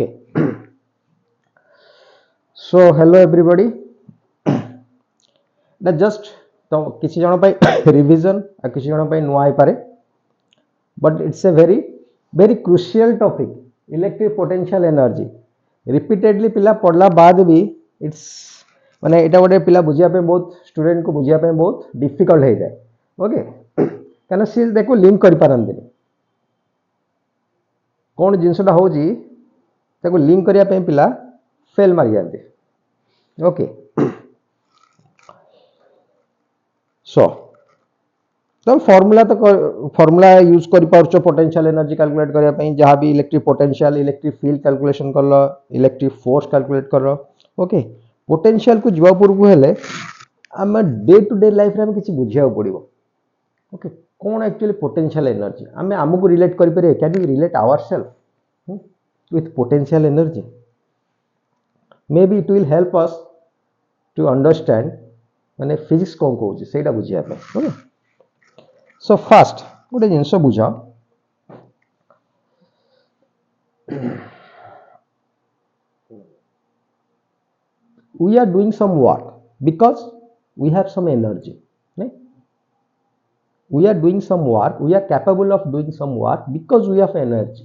Okay. So hello everybody. That just तो किसी जन पाई रिवीजन आ किसी जन पाई नुआ ही पारे, but it's a very crucial topic, electric potential energy. Repeatedly पिला पढ़ला बाद भी it's माने एटा गोटे पिला बुझिया पे बहुत स्टूडेंट को बुझिया पे बहुत डिफिकल्ट हो जाए. ओके कहना सी देखो लिंक कर पारंती कौन जिनसटा होजी ताको लिंक करिया पे पिला फेल मार जाते. ओके सो तो फॉर्मूला यूज कर पारछ पोटेंशियल एनर्जी कैलकुलेट करिया पे जहां भी electric potential electric field calculation करलो इलेक्ट्रिक फोर्स कैलकुलेट करो. ओके पोटेंशियल को जीवा पूर्व हेले हम डे टू डे लाइफ रे हम किछि बुझिया पड़िबो. ओके कौन एक्चुअली पोटेंशियल एनर्जी आम आमको रिलेट कर पारे. Can we relate ourselves with potential energy? Maybe it will help us to understand माने फिजिक्स कौन कहूँ से बुझिया. ओके सो फास्ट गोटे जिनस बुझ we are doing some work because we have some energy. Right? We are doing some work, we are capable of doing some work because we have energy.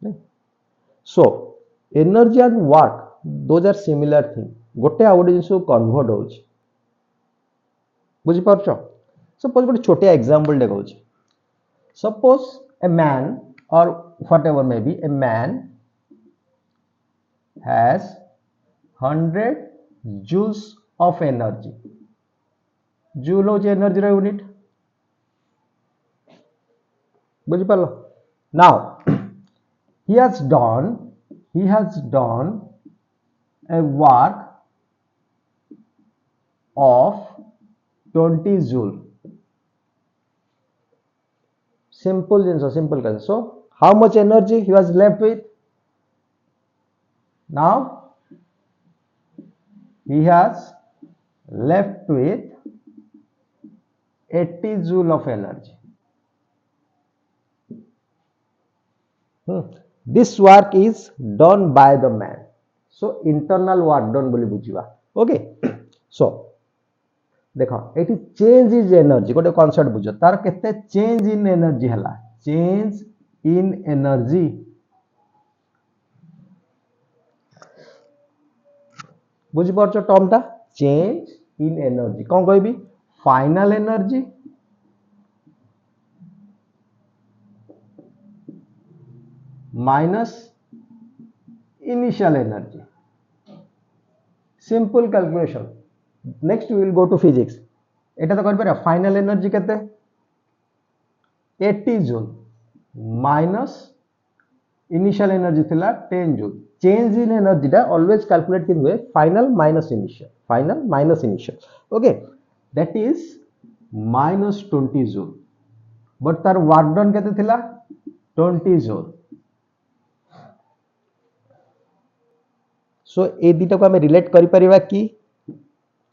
Right? So energy and work those are similar thing. गोटे आ गोटे जिनस convert हो बुझी पारछ. Suppose गोटे छोटे example देखौ. Suppose a man or whatever may be a man has 100 joules of energy. Joule होची energy रा unit बुझी पारलो. Now he has done a work of 20 joule. Simple question. So how much energy he was left with? Now he has left with 80 joule of energy. This work is done by the man. So internal work done बोली बुझिबा. Okay so देखो एटी change is energy गोटे concept बुझ तार केते change in energy हला. Change in energy बुझी पारछ टर्म ता चेंज इन एनर्जी कौन कहबी final energy minus initial energy. Simple calculation. Next we will go to physics. एटा तो कर पारे फाइनल एनर्जी केते 80 जूल माइनस इनिशियल एनर्जी थिला 10 जूल. चेंज इन एनर्जी दा ऑलवेज कैलकुलेट किन हुए final minus initial. Okay that is minus 20 joule but तार वर्क डन केते थिला 20 जूल. सो ए दुटा को हमें रिलेट करि परिबा कि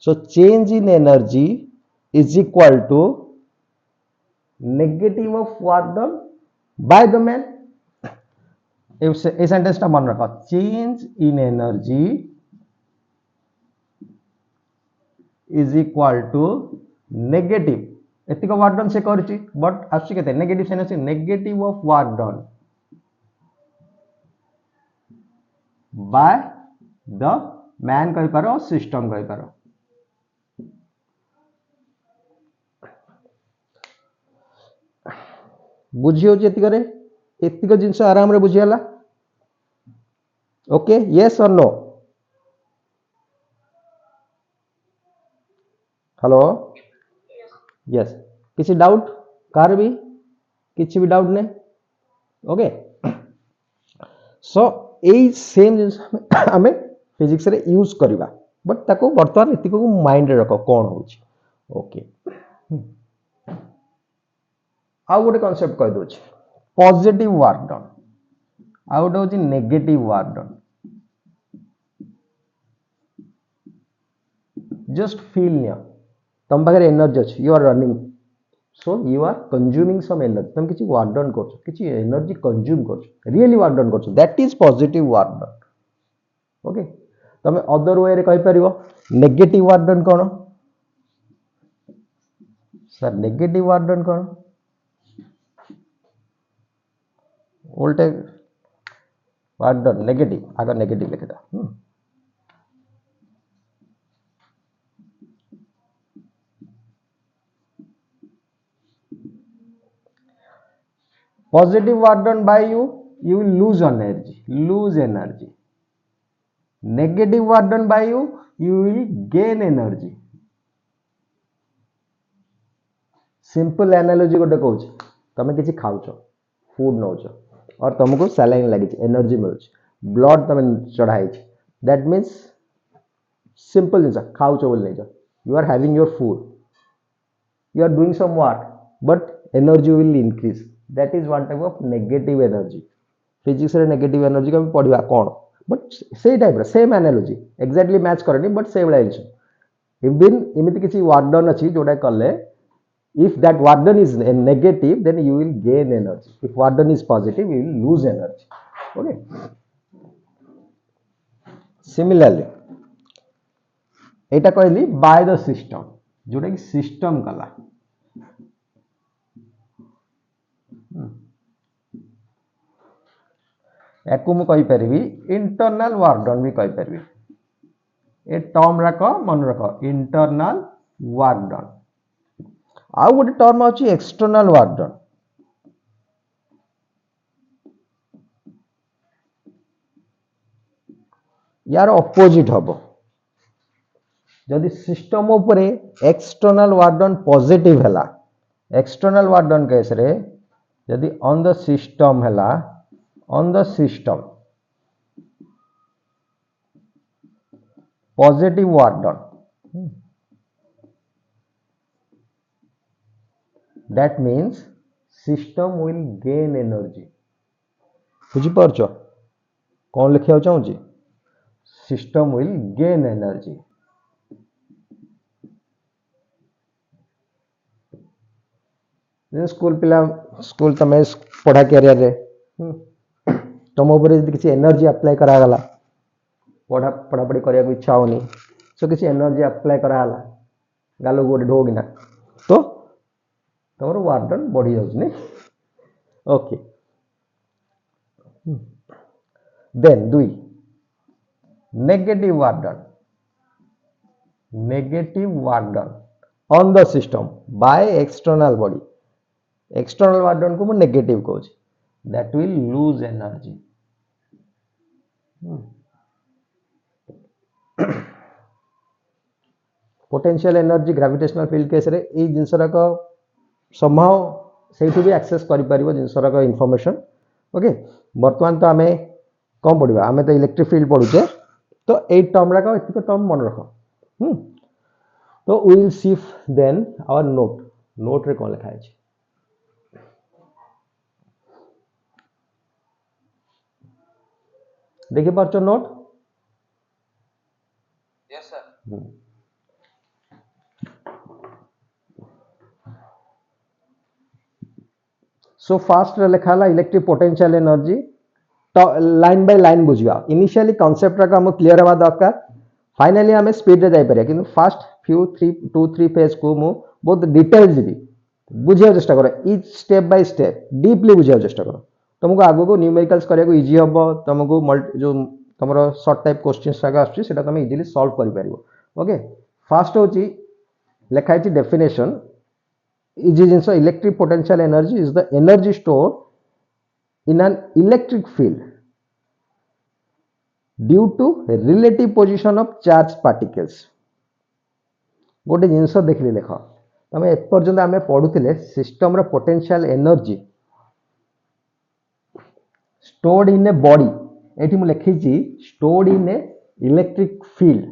so change in energy is equal to negative of work done by the man. ए सेंटेंस ता मन रखो. Change in energy is equal to negative एतिक वर्क डन से करछि बट आछि केते negative sense negative of work done by the man कहि पारो सिस्टम कहि पारो. बुझियो जेतिकरे एतिक जिंस आराम रे बुझियाला. ओके यस और नो? हेलो यस किसी डाउट कार भी किसी भी डाउट नहीं. ओके सो ए सेम जिंस हमें फिजिक्स रे यूज करबा बट ताको वर्तमान एतिक को माइंड रे रखो कोन होची. ओके आ गोटे कांसेप्ट कह दोछ पॉजिटिव वर्क डन आ गोटे होची negative work done. Just feel नियो तुम पाखे एनर्जी अच्छी you are running so you are consuming some energy तुम किसी वर्क डन कर किसी एनर्जी कंज्यूम कर रियली वर्क डन कर that is positive work done okay तुम अदर वे रे कहि परिबो नेगेटिव वर्क डन कोन सर नेगेटिव वर्क डन कोन उल्टे वर्क डन नेगेटिव आगे नेगेटिव लिखि दा positive work done by you you will lose energy negative work done by you you will gain energy simple analogy गोटे कहूँ तुम किसी खाऊ फूड नौ और तुमको सैलाइन लगी एनर्जी मिलूँ ब्लड तुम चढ़ाई दैट मीन्स सिंपल जिन खाऊ बोली नहीं you are having your food you are doing some work but energy will increase that is one type of negative energy physics रे नेगेटिव एनर्जी को पढ़ा कौन बट से type same analogy exactly match करनी but से भाया जिन even इमती किसी work done अच्छी जोटा कले if that work done is negative then you will gain energy if work done is positive you will lose energy okay similarly एटा कहली by the system जोटा कि सिस्टम कला याकू मु कहि परिबी इंटरनल वर्क डन भी कहि परिबी ए टर्म राक मन रख इंटरनल वर्क डन आउ गोटे टर्म अच्छी एक्सटर्नल वर्क डन यार अपोजिट हम जदि सिस्टम उपरे एक्सटर्नल वर्क डन पॉजिटिव हैला एक्सटर्नल वर्क डन केस रे जदि ऑन द सिस्टम हैला on the system positive work done that means system will gain energy बुझी पारछ कौन लिखिया चाहूँ system will gain energy school पिला स्कूल तमे पढ़ा कैरियर रे तुम ऊपर किसी एनर्जी अप्लाई करा गला पढ़ा पढ़ापढ़ी करिया को इच्छा होनी सो किसी एनर्जी अप्लाई करा गला गालो गोटे ढोगिना तो तुम वर्क डन बढ़ी जाऊँ ओके देन दुई negative work done on the system by external body external work done को मु नेगेटिव कहूँ that will lose energy potential energy gravitational field case रे ए जिनसराक संभव से भी एक्सेस कर जिनसराक इनफॉरमेशन ओके बर्तमान तो आम कौन पढ़ा आम तो इलेक्ट्रिक फील्ड पढ़ुचे तो ये टर्म राक एतिक टर्म मन रख तो will see then our note रे कौन लिखा है देखि पारछ note yes sir so fast लिखा इलेक्ट्रिक पोटेंशियल एनर्जी तो लाइन बाय लाइन बुझा इनिशियली कॉन्सेप्ट रखा हम क्लियर हवा दरकार फाइनली आम स्पीड रे जापर कि फास्ट फ्यू 2-3 पेज को मु बहुत डिटेल जी बुझा चेष्टा कर etch step by step deeply बुझा चेष्टा कर तुमको आगो न्यूमेरिकल्स करिया को इजी हम तुमको जो तुम सर्ट टाइप क्वेश्चन आसटा तुम इजिली सॉल्व कर पारिबो ओके फास्ट होची लिखा है डेफिनेशन इजी जिनस electric potential energy is the energy store in an electric field due to relative position of charge particles गोटे जिनस देखिए देख तुम एपर्यंत आम पढ़ुले system potential energy stored in a body ये लिखी stored in a electric field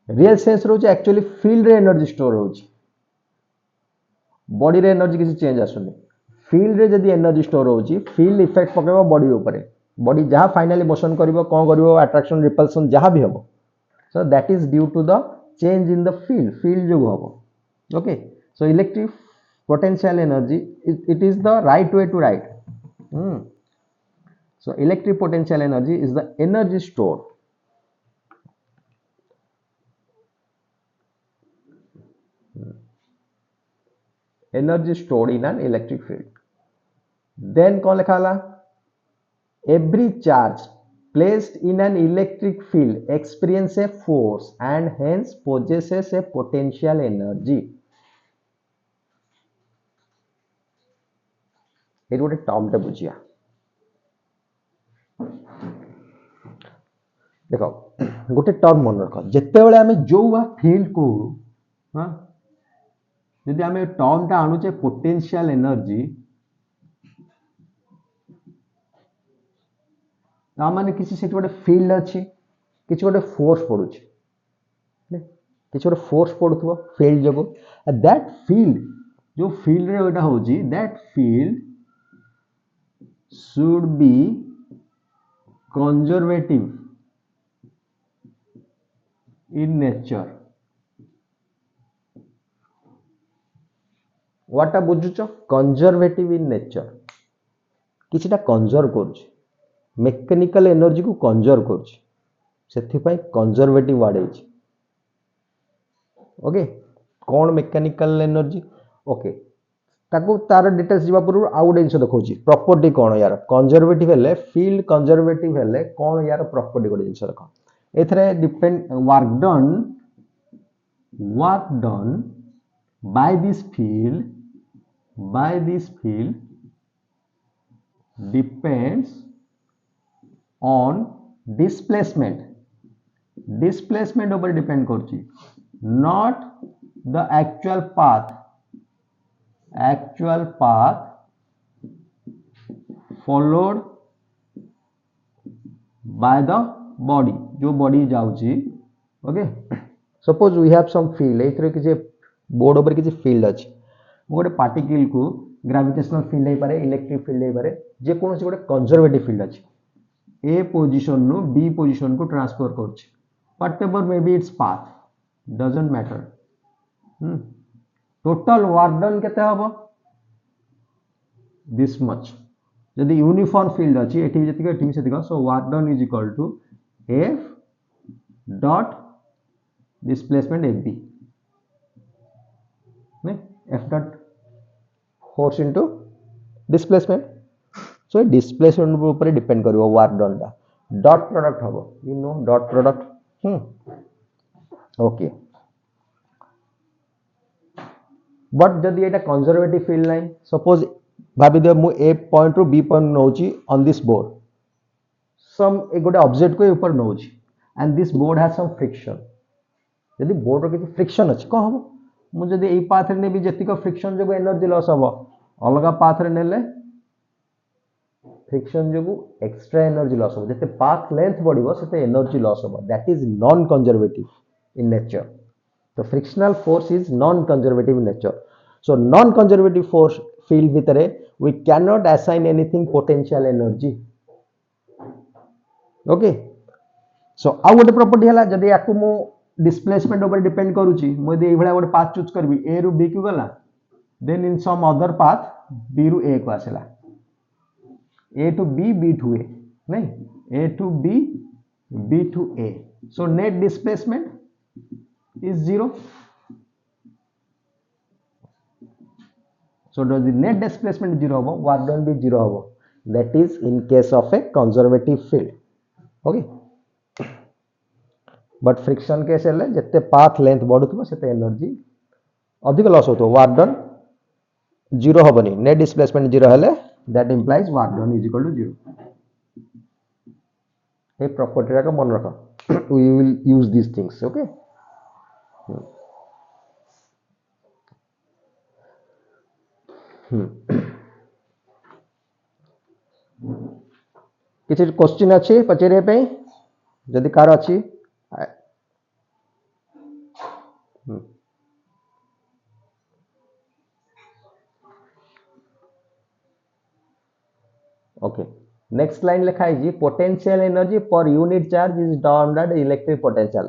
real sense रोचे एक्चुअली फील्ड रे एनर्जी स्टोर होची बॉडी रे एनर्जी किसी चेंज आसुनी फील्ड रे जदी एनर्जी स्टोर होची फील्ड इफेक्ट पकेबो बॉडी ऊपर बॉडी जहाँ फाइनली मोशन करिवो कौन करिवो अट्रैक्शन रिपल्सन जहाँ भी हबो so that is due to the change in the field जो हबो okay So electric potential energy, it is the right way to write. So electric potential energy is the energy stored in an electric field. Then कौन लिखा ला? Every charge placed in an electric field experiences a force and hence possesses a potential energy. ये गोटे term टे बुझिया देख गोटे term मन रख जिते बड़े आम जो फील्ड को हाँ जदि आम टर्म टा आणुचे पोटेंशियल एनर्जी माने किसी से गोटे फील्ड अच्छी किसी गोटे फोर्स पड़ुची किसी गोटे फोर्स पड़ुथबो फील्ड जो दैट फील्ड जो फील्ड रे ओटा होची that field should be conservative in nature. What a बुझुच conservative in nature किछिटा कंजर्व करूछ मेकानिकल एनर्जी को कंजर्व करूछ सेथि पई कंजर्वेटिव वर्ड है ओके कौन मेकानिकल एनर्जी ओके ताको तार डिटेल्स जीवा पूर्व आउ गोटे जिन देखा प्रॉपर्टी कौन यार कंजर्वेटिव हेले फील्ड कंजर्वेटिव हेले कौन यार प्रॉपर्टी गोटे जिन देख एथरे depend work done by this field depends on displacement ऊपर डिपेंड करची not the actual path followed by the body जो body जाउची okay suppose we have some field एथरे किछि बोर्ड ऊपर किछि फील्ड अछि गोटे पार्टिकल को ग्रेविटेशनल फील्ड हे पारे इलेक्ट्रिक फील्ड हे पारे जे कोनोसी गोटे कंजर्वेटिव फील्ड अछि ए पोजीशन नु बी पोजीशन को ट्रांसफर करछि whatever may be its path doesn't matter total work done केते हबो दिस मच यदि यूनिफॉर्म फील्ड अछि एठी जतिका एठी सेतिका so work done is equal to F dot displacement F B ने F dot force into displacement so displacement ऊपर डिपेंड करिवो वर्क डन दा डॉट प्रोडक्ट हबो you know dot product okay but जदि एटा कंजर्वेटिव फील्ड लाइन सपोज भाभी दे मु A point रु बी पॉइंट नौची ऑन दिस बोर्ड सम एक गोटे ऑब्जेक्ट को ऊपर नौची and this board has some friction यदि बोर्ड रो किछि फ्रिक्शन अछि को हबो मु जदि एई पाथ रे नेबी जतिक फ्रिक्शन जो एनर्जी लॉस हबो अलगा पाथ रे नेले फ्रिक्शन जो एक्स्ट्रा एनर्जी लॉस हबो जते पाथ लेंथ बढ़िबो सेते एनर्जी लॉस हबो that is non conservative in nature The frictional force is non-conservative in nature. So non-conservative force field भितरे we cannot assign anything potential energy. Okay. So आउ गोटे property हला जदि याकू मु डिस्प्लेसमेंट ऊपर depend करूची मु यदि एई भला गोटे पाथ चूज करबी ए रु बी को गला then in some other path B रु ए को आसेला A to B to A नहीं A to B to A so net displacement is 0. So does the net displacement 0 hobo work done be 0 hobo that is in case of a conservative field okay but friction case हेले जते path length बढ़ुथबो सेते energy अधिक loss होतो work done 0 होबनी net displacement 0 हेले that implies work done is equal to 0 a property का मन रख we will use these things okay किसी क्वेश्चन अच्छी पचेरे पे जदि कार अच्छी ओके नेक्स्ट लाइन लिखा है potential energy per unit charge is termed as electric potential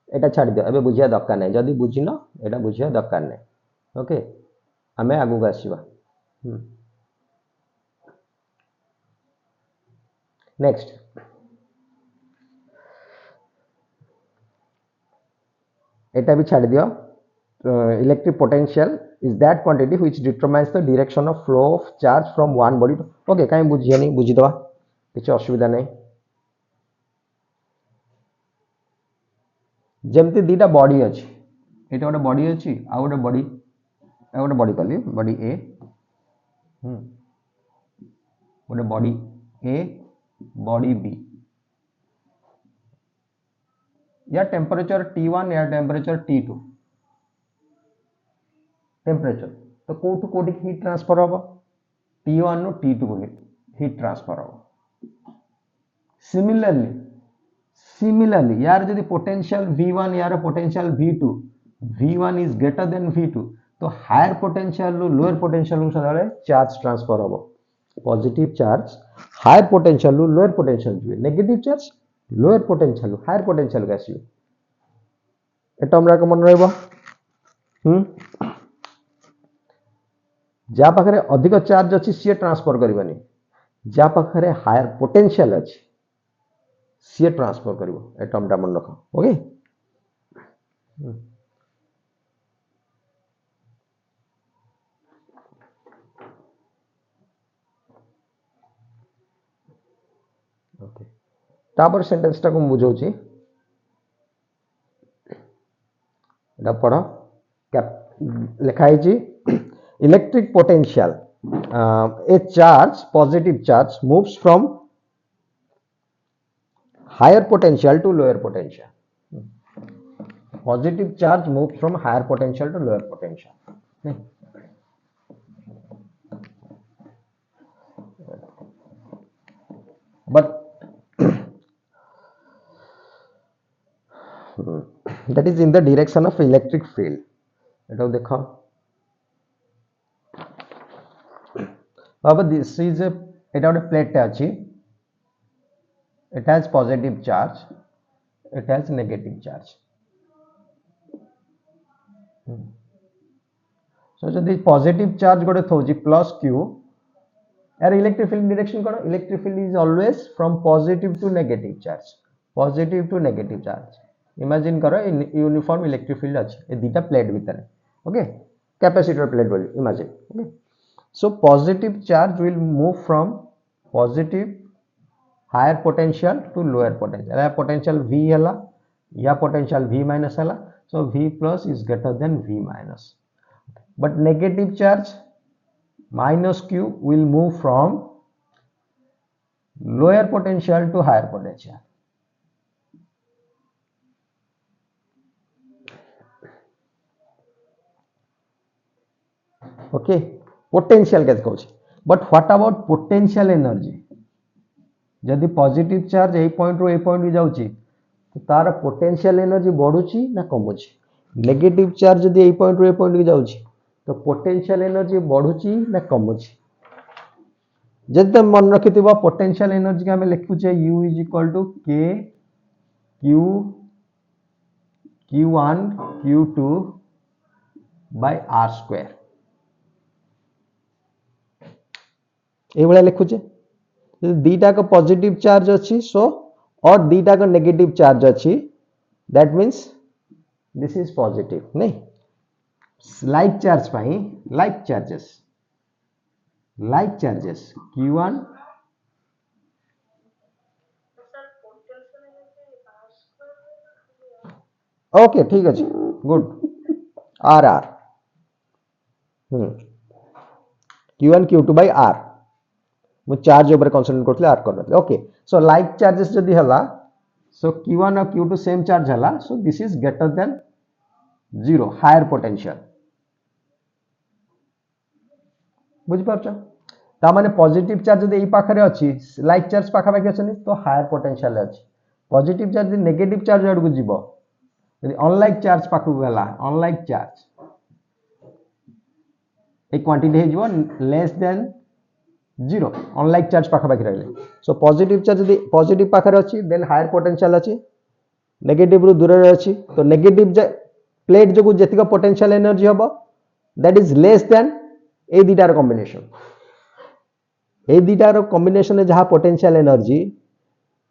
एटा छाड़ दियो एबे बुझिया दरकार नै जदि बुझिनो एटा बुझिया दरकार नै ओके आमे आगु आसीबा नेक्स्ट एटा भी छाड़ दियो electric potential is that quantity which determines the direction of flow of charge from one body to okay काई बुझियानी बुझी दवा किछ असुविधा नहीं जेमती दीटा बॉडी अछि एटा गोटे बॉडी अछि आ गोटे बॉडी कहली बॉडी ए गोटे बॉडी ए बॉडी बी या टेम्परेचर T1 या टेम्परेचर T2 टेम्परेचर तो कोठु कोठी हीट ट्रांसफर होबो T1 नु T2 को हीट ट्रांसफर होबो सिमिलरली यार जदि पोटेंशियल V1 यार potential V2 V1 is greater than V2 तो हायर पोटेंशियल लोअर पोटेंशियल सदाले चार्ज ट्रांसफर होबो positive charge higher potential lower potential जुए negative charge lower potential higher potential का आसीबो एटा हमरा को मन रहबो जा पाखरे अधिक चार्ज अछि सी ट्रांसफर करबनी जा पाखरे हायर पोटेंशियल अछि सी ट्रांसफर करिवो एटा हमरा मन रखो ओके ओके तापर सेंटेंस टा को बुझौची एटा पढो लिखा है जी electric potential a charge positive charge moves from higher potential to lower potential positive charge moves from higher potential to lower potential but that is in the direction of electric field eta dekho अब this is a एटा गोटे plate अछि it has positive charge it has negative charge so जदि positive charge गोटे थौजी plus q यार electric field direction करो electric field is always from positive to negative charge imagine करो uniform electric field अछि ए दीटा प्लेट भीतर ओके कैपेसिटर प्लेट बोली imagine okay so positive charge will move from positive higher potential to lower potential या potential V हला या potential V minus हला so V plus is greater than V minus but negative charge minus Q will move from lower potential to higher potential okay potential कैसे कहूँ but what about potential energy जदि positive charge ए point रो ए point भी जाउची तो तार potential energy बढ़ुची ना कमुची negative charge जदि ए point रो ए point भी जाउची तो पोटेंशियल एनर्जी बढ़ुची ना कमुची जदि तुम मन रखिथिबा पोटेंशियल एनर्जी के हम लिखुचे U = K Q Q1 Q2 by R². ए वाला लिखुचे दीटा का पॉजिटिव चार्ज अच्छी सो और दीटा का नेगेटिव चार्ज अच्छी that means this is positive नहीं लाइक चार्ज पाई लाइक चार्जेस Q1 ओके ठीक अच्छे good R Q1 Q2 by R मु चार्ज ऊपर कंसंट्रेट करथले R करथले ओके सो लाइक चार्जेस जदी हला सो Q1 और Q2 सेम चार्ज हला so this is greater than 0 higher potential बुझ पारछ ता माने पॉजिटिव चार्ज जदी ए पाखरे अछि लाइक चार्ज पाखा पाखी अछि तो हायर पोटेंशियल अछि पॉजिटिव चार्ज जदी नेगेटिव चार्ज आडू जीवो यदि अनलाइक चार्ज पाखु गला अनलाइक चार्ज ए क्वांटिटी हे जीवो लेस देन 0 अनलाइक चार्ज पाखा पाखी रहले सो पॉजिटिव चार्ज यदि पॉजिटिव पाखरे अछि देन हायर पोटेंशियल अछि नेगेटिव रु दूर रे अछि तो नेगेटिव प्लेट जो जेतिक पोटेंशियल एनर्जी हबो दैट इज लेस देन ए दुटार कॉम्बिनेशन ए दुटार कॉम्बिनेशन जहाँ potential energy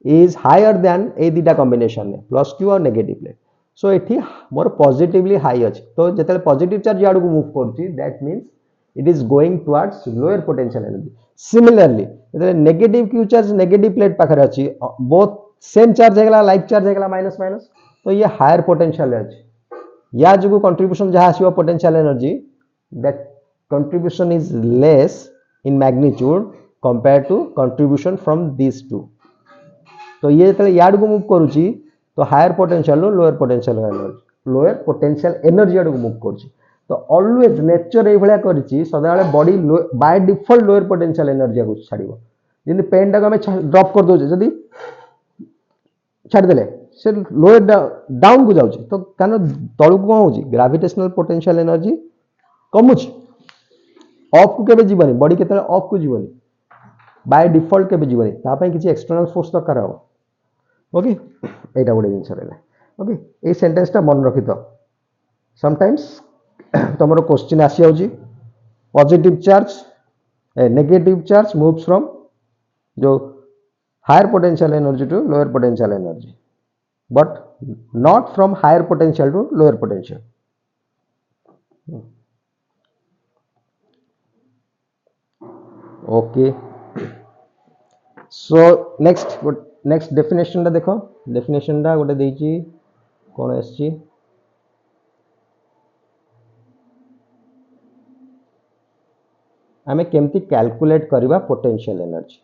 is higher than ए दुटा कॉम्बिनेशन प्लस क्यू और नेगेटिव प्लेट सो एठी मोर पॉजिटिवली हाई अछि तो जेते पॉजिटिव चार्ज याड को मूव करछि that means it is going towards lower potential energy similarly जेते negative Q charge negative plate पाखरे अछि बोथ सेम चार्ज हेगला लाइक चार्ज हेगला माइनस माइनस तो ये हायर पोटेंशियल अछि या जो कंट्रीब्यूशन जहाँ आसीबो potential energy that contribution is less in magnitude compare to contribution from this two तो ये जो याड को मूव करुच्ची तो higher potential lower potential energy आड़ को मूव करुच्ची तो ऑलवेज नेचर ये भाया करिछि सदा body by default lower potential energy को छाड़िबो जदि पेन टाको आमे ड्रॉप कर दोजे जदि छाड़ देले से लोअर डाउन को जाउछि तो कारण तळु को होउछि ग्रेविटेशनल पोटेंशियल एनर्जी कमुछि अप को केबे जीवनी बॉडी केतले अप को जीवनी बाय डिफॉल्ट केबे जीवनी ता पय किछि एक्सटर्नल फोर्स दरकार हो ओके एटा गोटे जिनस रहला ओके ए सेंटेंस टा मन रखि तो समटाइम्स तमरो क्वेश्चन आसी जाउछि positive charge negative charge moves from जो higher potential energy to lower potential energy but not from higher potential to lower potential. Okay. So next definition टा देखो definition टा गोटे देइची कोन आछि आमे केमती कैलकुलेट करबा पोटेंशियल एनर्जी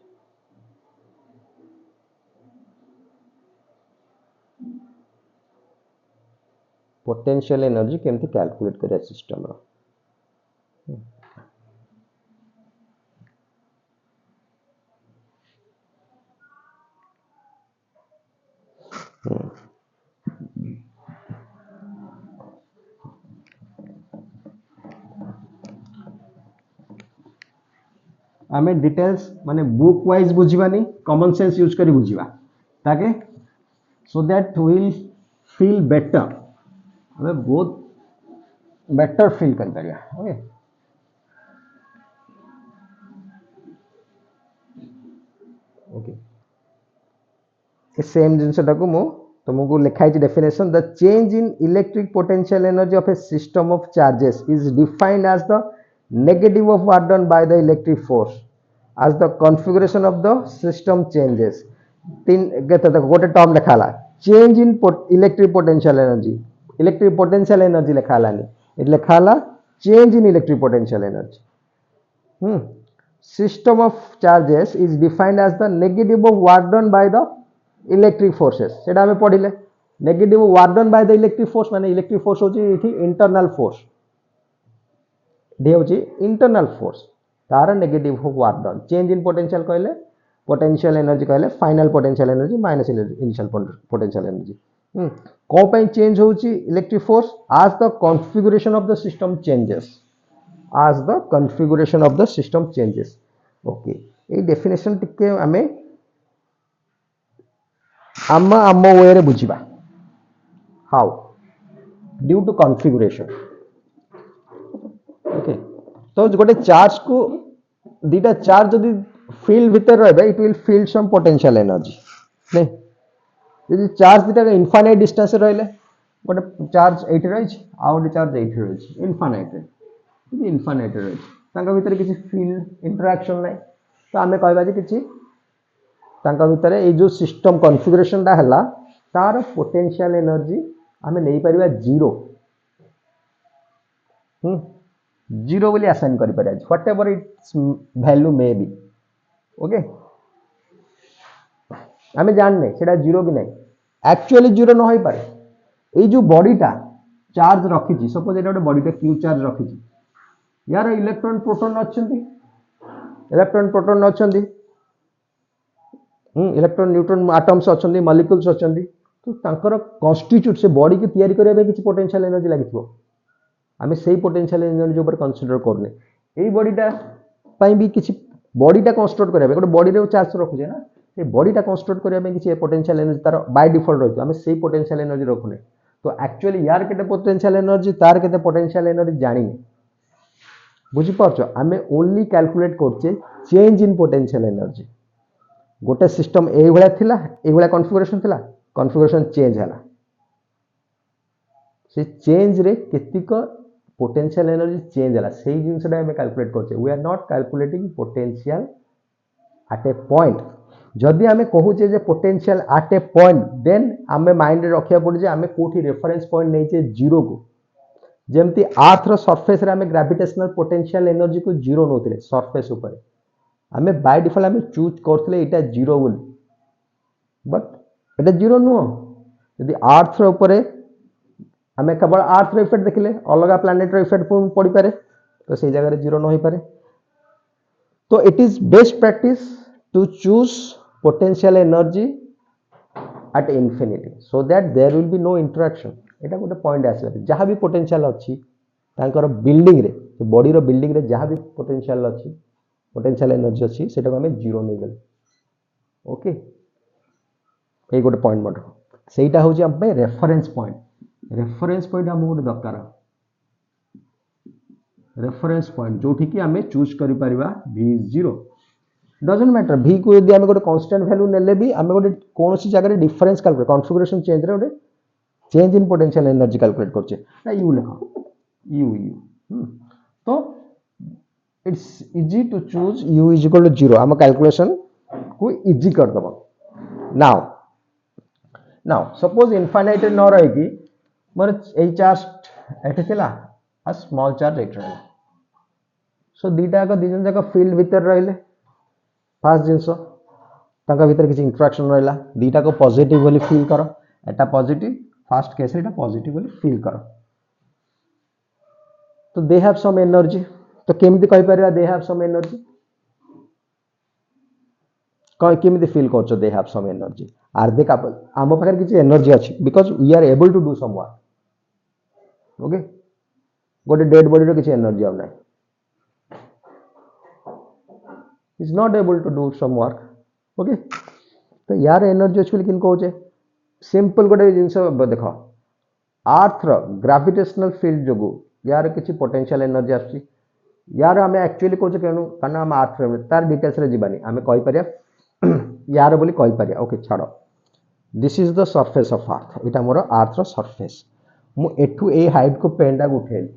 पोटेंशियल एनर्जी केमती कैलकुलेट करिया सिस्टम रो आमे डिटेल्स माने बुक वाइज बुझीबानी कॉमन सेंस यूज करी बुझीबा ताके so that will feel better हमें बहुत बेटर फील कर पारिया ओके ओके सेम जिनसटा को मु तुमको लिखाई definition the change in electric potential energy of a system of charges is defined as the negative of work done by the electric force as the configuration of the system changes तीन गोटे term लिखाला change in electric potential energy लिखालानी it लिखाला change in electric potential energy system of charges is defined as the negative of work done by the electric forces सेटा हमें पढ़िले negative of work done by the electric force माने electric force होची इठी internal force internal force तार negative work done change in potential कहले potential energy कहले final potential energy minus initial potential energy को पई चेंज होची electric force as the configuration of the system changes okay ए definition टिके हमें आम वे रे बुझिबा how due to configuration okay तो गोटे चार्ज को दीटा चार्ज जदि फील्ड भीतर रहबे it will feel some potential energy नहीं यदि चार्ज दीटा इनफाइनाइट डिस्टेंस रहले गोटे चार्ज एठी रही आ गोटे चार्ज एठी रही इनफाइनाइट रही तांका भीतर किछि फील्ड इंटरैक्शन नाही तो आमे कहबा जे किछि तांका भीतर ए जो सिस्टम कॉन्फ़िगरेशन ता हला तार पोटेंशियल एनर्जी आमे नै परिबा जीरो जीरो बोली असाइन करि पारे what ever its value may be okay आमे जान नै सेटा जीरो कि नै एक्चुअली जीरो न होई पारे ए जो बॉडीटा चार्ज रखी छी सपोज एटा गोटे बॉडीटा क्यू चार्ज रखी छी यार इलेक्ट्रॉन प्रोटॉन अछंती इलेक्ट्रॉन न्यूट्रॉन एटम्स अछंती मॉलिक्यूल्स अछंती तो तांकर कॉन्स्टिट्यूट से बॉडी के तयारी करिया बे किछि पोटेंशियल एनर्जी लागिथबो आमे सेही पोटेंशियल एनर्जी ऊपर कंसीडर करने एई बॉडीटा पई भी किछि बॉडीटा कंस्ट्रक्ट करिया गोटे बॉडी रे चार्ज रखुजे ना से बॉडीटा कंस्ट्रक्ट करिया में किछि पोटेंशियल एनर्जी तार बाय डिफॉल्ट रहतो आमे सेही पोटेंशियल एनर्जी रखुने तो एक्चुअली यार केते पोटेंशियल एनर्जी तार केते पोटेंशियल एनर्जी जानिने बुझी पारछो आमे ओनली कैलकुलेट करछे चेंज इन पोटेंशियल एनर्जी गोटे सिस्टम ए भलिया थिला ए भलिया कॉन्फ़िगरेशन चेंज हला से चेंज रे केतिक पोटेंशियल एनर्जी चेंज हला सेही जिंसटा आमे कैलकुलेट करछे we are not calculating potential at a point जदि आमे कहूचे जे potential at a point then आमे माइंड रे रखिया पड़े जे आमे कोठी रेफरेंस पॉइंट नैचे जीरो को जेमती अर्थ रो सरफेस रे आमे ग्रेविटेशनल पोटेंशियल एनर्जी को जीरो नोथिले सरफेस ऊपर आमे बाय डिफॉल्ट आमे चूज करथले एटा जीरो बोली बट एटा जीरो नुह यदि अर्थ रो ऊपर आमे केवल अर्थ रो इफेक्ट देखिले अलगा प्लैनेट रो इफेक्ट पड़ी पारे तो सेही जगह रे जीरो न होई पारे तो it is best practice to choose potential energy at infinity so that there will be no interaction एटा गोटे पॉइंट आसला जहाँ भी पोटेंशियल अच्छी तांकर बिल्डिंग रे बॉडी रो बिल्डिंग रे जहाँ भी पोटेंशियल अच्छी पोटेंशियल एनर्जी अच्छी सेटा को हमें जीरो नहीं गले ओके ए गोटे पॉइंट मत सेटा होची हम पे रेफरेंस पॉइंट हम गोटे दरकार रेफरेंस पॉइंट जोठी कि हमें चूज करि परिबा v0 डजंट मैटर v को यदि आमे गोटे कांस्टेंट वैल्यू नेले भी आमे गोटे कोनोसी जगह रे डिफरेंस कैलकुलेट कॉन्फ़िगरेशन चेंज रे गोटे change in potential energy calculate करछे ना u लिखो u तो it's easy to choose u is equal to 0 हम कैलकुलेशन को इजी कर दबो नाउ सपोज इनफाइनाइट न रहे कि मोर ए चार्ज एठे थिला आ स्मॉल चार्ज एठे रहला सो दीटा का दिजन जका फील्ड भीतर रहले फास्ट जिनस तांका भीतर किसी इंटरेक्शन रहला दीटा को पॉजिटिव बोली फील करो एटा पॉजिटिव फास्ट केस एटा पॉजिटिव बोली फील करो तो दे हैव सम एनर्जी तो केमिति कहि परिबा दे हैव सम एनर्जी केमिति फील करछो they have some energy are they capable आम पाखर किसी एनर्जी अछि because we are able to do some work okay गोटे डेड बॉडी रो किसी एनर्जी अब नाही is not able to do some work okay तो यार एनर्जी एक्चुअली किन कहूचे सिंपल गोटे जिंस देखो अर्थ रो ग्रेविटेशनल फील्ड जोगु यार किछि पोटेंशियल एनर्जी आछि यार हमें एक्चुअली कहूचे केनु कारण हम अर्थ रे तार डिटेल्स रे जीवानी हमें कहि परिया यार बोली कहि परिया ओके छाड़ो this is the surface of earth इटा मोर अर्थ रो सरफेस मु एठू ए हाइट को पेंडा उठेली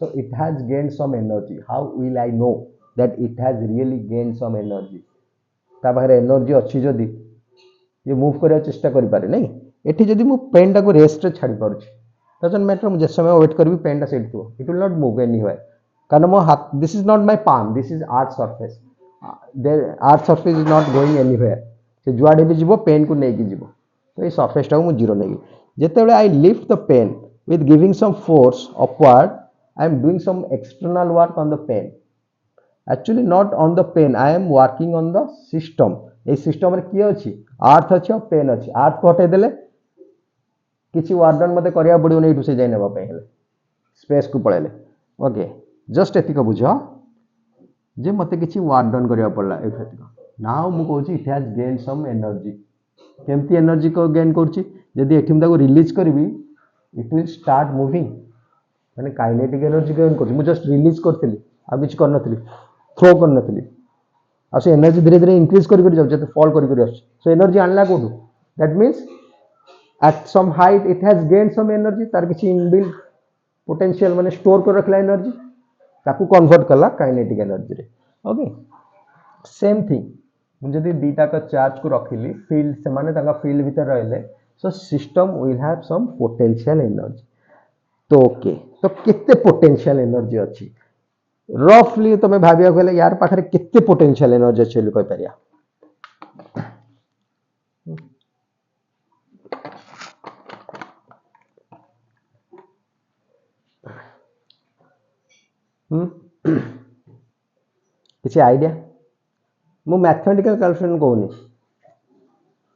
so it has gained some energy how will I know that it has really gained some energy ता बाहर एनर्जी अच्छी जदी ये मूव करिया चेष्टा करि पारे नहीं एठी जदी मु पेन टा को रेस्ट रे छाडी पारुछि डजंट मैटर मु जे समय वेट करबी पेन टा सेट थो it will not move anywhere कारण मो हाथ this is not my palm this is earth surface there earth surface is not going anywhere से जुआडे भी जीवो पेन को नै कि जीवो तो ये सरफेस टा मु जीरो नै जेतेबेले I lift the pen with giving some force upward I am doing some external work on the pen actually not on the pen I am working on the system A system रे की अछि अर्थ अछि और pen अछि अर्थ को हटे देले किछि वार्डन मते करिया पडियो नै से जाय नेबा पय हेले स्पेस को पळेले ओके जस्ट एति को बुझो जे मते किछि वार्डन करिया पड़ला एफेति नाउ मु कहूची it has gain some energy केमती एनर्जी को गेन करछि यदि एठिम ताको रिलीज करबी इट विल स्टार्ट मूविंग माने काइनेटिक एनर्जी गेन करछि मु जस्ट रिलीज करथिली आ बिच करनथिली थ्रो करनथिली आ से एनर्जी धीरे धीरे इंक्रीज करि जाउ जते फॉल करि आछ सो एनर्जी आनला कोठु that means at some height it has gained some energy तार किछि इनबिल्ट पोटेंशियल माने स्टोर कर रखला एनर्जी ताकू कन्वर्ट करला काइनेटिक एनर्जी रे ओके सेम थिंग जदि दीटा का चार्ज को रखिली फील्ड से माने ताका फील्ड भीतर रहले so system will have some potential energy तो ओके तो कितने पोटेंशियल एनर्जी अछि रफली तमे भाबिया कहले यार पाखरे कितने पोटेंशियल एनर्जी अछि कहि परिया किसी आइडिया मु मैथमेटिकल कैलकुलेशन कहूनी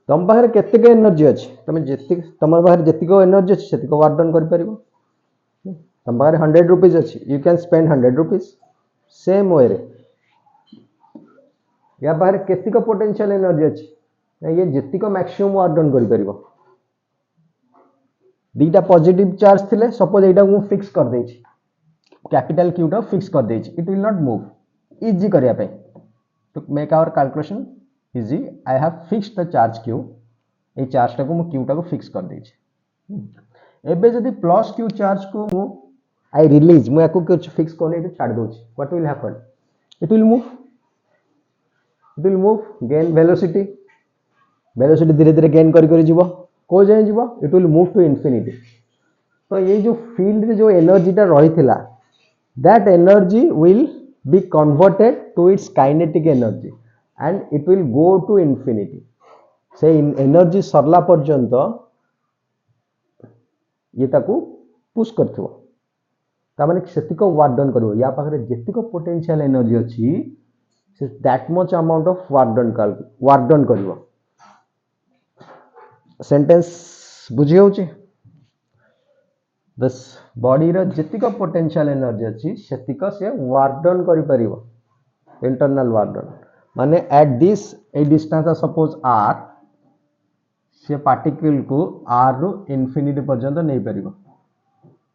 तुम पाखरे केते एनर्जी अछि तमे जेति तमर पाखरे जेति को एनर्जी अछि सेति को वर्क डन कर परिबो तुम पाखरे 100 रुपीस अछि you can spend 100 rupees same way रे या पाखरे केति को पोटेंशियल एनर्जी अछि ये जेति को मैक्सिमम वर्क डन कर परिबो दीटा पॉजिटिव चार्ज थिले सपोज एटा मु फिक्स कर देछि कैपिटल क्यू टा फिक्स कर देछि, it will not move easy करिया पे to make our calculation easy I have fixed the charge Q ए चार्ज टा को मु क्यू टा को फिक्स कर देछि एबे जदी प्लस क्यू चार्ज को मु आई रिलीज मु याको कुछ फिक्स कोने इट छाड़ दोछि what will happen it will move gain velocity धीरे धीरे गेन करी करी जीवो को जाय जीवो it will move to infinity तो ये जो फील्ड रे जो एनर्जी टा रही थिला that energy will be converted to its kinetic energy and it will go to infinity से एनर्जी सरला पर्यंत ये ताकू पुश करथिबो ता माने सेतिक वर्क डन करबो या पाखरे जेतिक पोटेंशियल एनर्जी अछि से that much amount of work done करबो सेंटेंस बुझी होउची दिस बॉडी रो जेतिक पोटेंशियल एनर्जी अछि सेतिक से वर्क डन करि परिबो इंटरनल वर्क डन माने at this a distance suppose r से पार्टिकल को r रो इंफिनिटी पर्यंत नै परिबो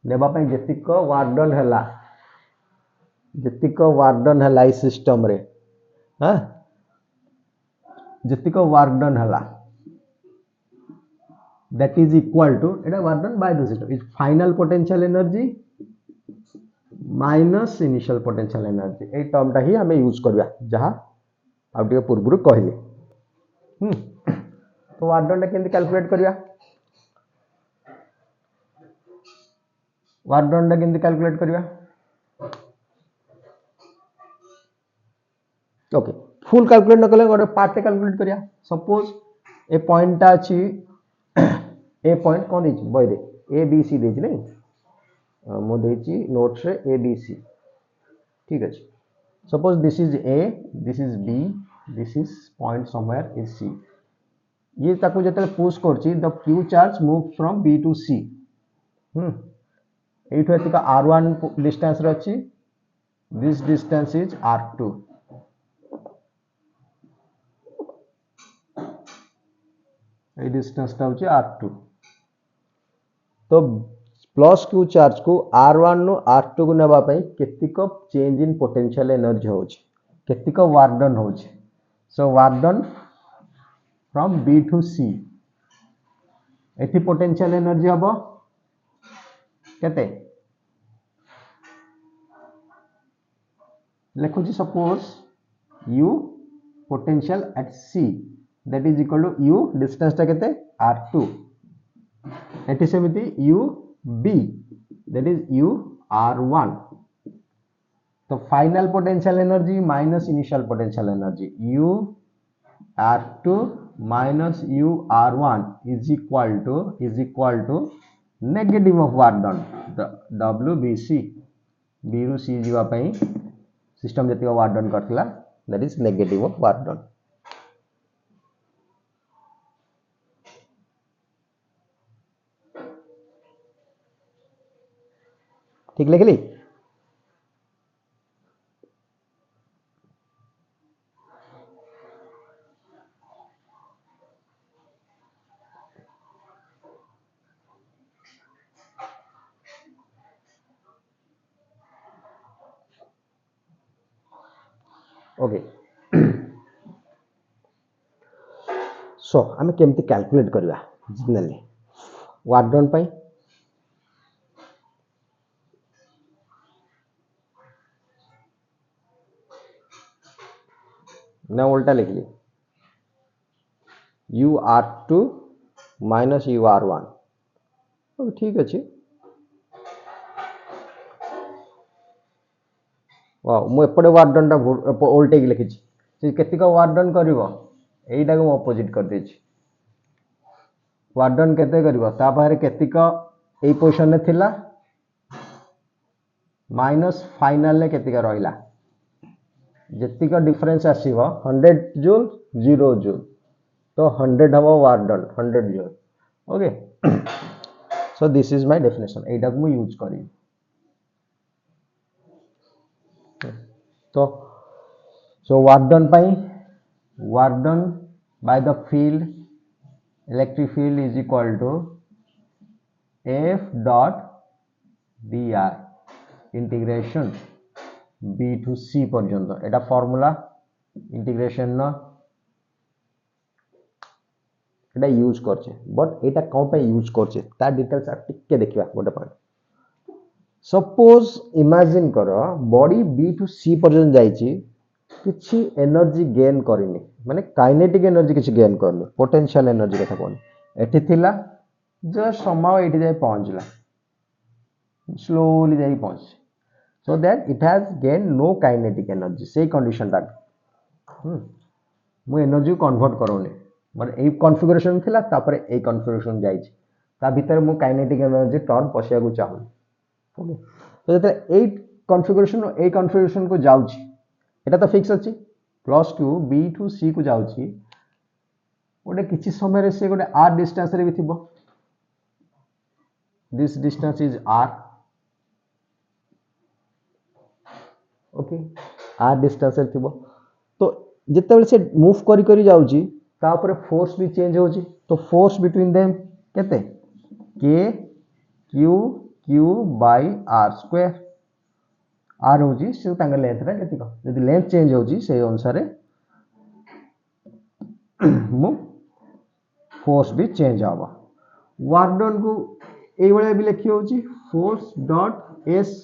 नेबा पई जेतिक वर्क डन हला इस सिस्टम रे हां जेतिक वर्क डन हला that is equal to এটা work done by the system is final potential energy minus initial potential energy a term टा ही हमें यूज करबा जहां आउटे पूर्वरु कहली तो वर्क डन टा केंति कैलकुलेट करबा वर्क डन टा केंति कैलकुलेट करबा ओके फुल कैलकुलेट न कले गोटे पार्ट टे कैलकुलेट करबा सपोज ए पॉइंट टा अछि ए पॉइंट कौन देछि बय दे ए बी सी देछि नै मो देछि नोट्स रे ए बी सी ठीक अछि suppose this is A this is B this is point somewhere is C ये ताको जते पुश करछि the Q charge move from B to C एठो एतिका r1 डिस्टेंस रे अछि दिस डिस्टेंस इज r2 ए डिस्टेंस टा होछि r2 तो प्लस क्यू चार्ज को r1 नो r2 को नेबा पई केतिक चेंज इन पोटेंशियल एनर्जी होछि केतिक वर्क डन होछि so work done from b to c एथि पोटेंशियल एनर्जी हबो केते लेखो जी सपोज u पोटेंशियल एट c that is equal to u distance टा केते r2 एटी सेमिति u b that is u r1 तो final potential energy minus initial potential energy u r2 minus u r1 is equal to negative of work done wbc b ru c जीवा पई system जति work done करथिला that is negative of work done ठीक लिखली okay so आमे केमती calculate करबा generally work done पई ना उल्टा लिख ली u r2 minus u r1 okay ठीक अछि वाओ मु एपडे वर्क डन टा उल्टे लिखि छी से केतिक वर्क डन करिवो एइटा को अपोजिट कर देछि वर्क डन केते करिवो ता पारे केतिक एई पोजीशन ने थिला माइनस फाइनल ने केतिक रहिला जेतिक डिफरेंस आसीबो 100 जूल 0 जूल तो 100 हबो work done 100 joule okay so this is my definition एइटा को मु यूज करी तो so work done by the field electric field is equal to f dot dr integration B to C पर्यंत एटा फॉर्मूला इंटीग्रेशन न एटा यूज करछे but एटा कौन पे यूज करछे ता डिटेल्स आ टिके देखिबा गोटे पॉइंट सपोज इमेजिन करो बॉडी बी टू सी पर्यंत जाइछि किछि एनर्जी गेन करिनी माने काइनेटिक एनर्जी किछि गेन करनी पोटेंशियल एनर्जी कथा कोन एठी थिला जस्ट समाउ एठी जाय पहुंचला slowly जाई पहुंच so that it has gained no kinetic energy से कंडीशन ता मु एनर्जी कन्वर्ट करोनी माने ए कॉन्फ़िगरेशन थिला तापरे ए कॉन्फ़िगरेशन जाइछि ता भीतर मु काइनेटिक एनर्जी टर्म पसिया को चाहू ओके तो जते 8 कॉन्फ़िगरेशन को जाउछि एटा तो फिक्स अछि plus q b to c को जाउछि ओटे किछि समय रे से गोटे r डिस्टेंस रे भी थिबो this distance is r okay r distance रे थिबो तो जते बेले से मूव करी करी जाउछि ता ऊपर फोर्स भी चेंज होछि तो फोर्स बिटवीन देम केते k q q by r square r होजी से तांगा लेंथ रे केतिको यदि लेंथ चेंज होजी से अनुसार मु फोर्स भी चेंज आवा वर्क डन को ए वाला भी लिखि होची force dot s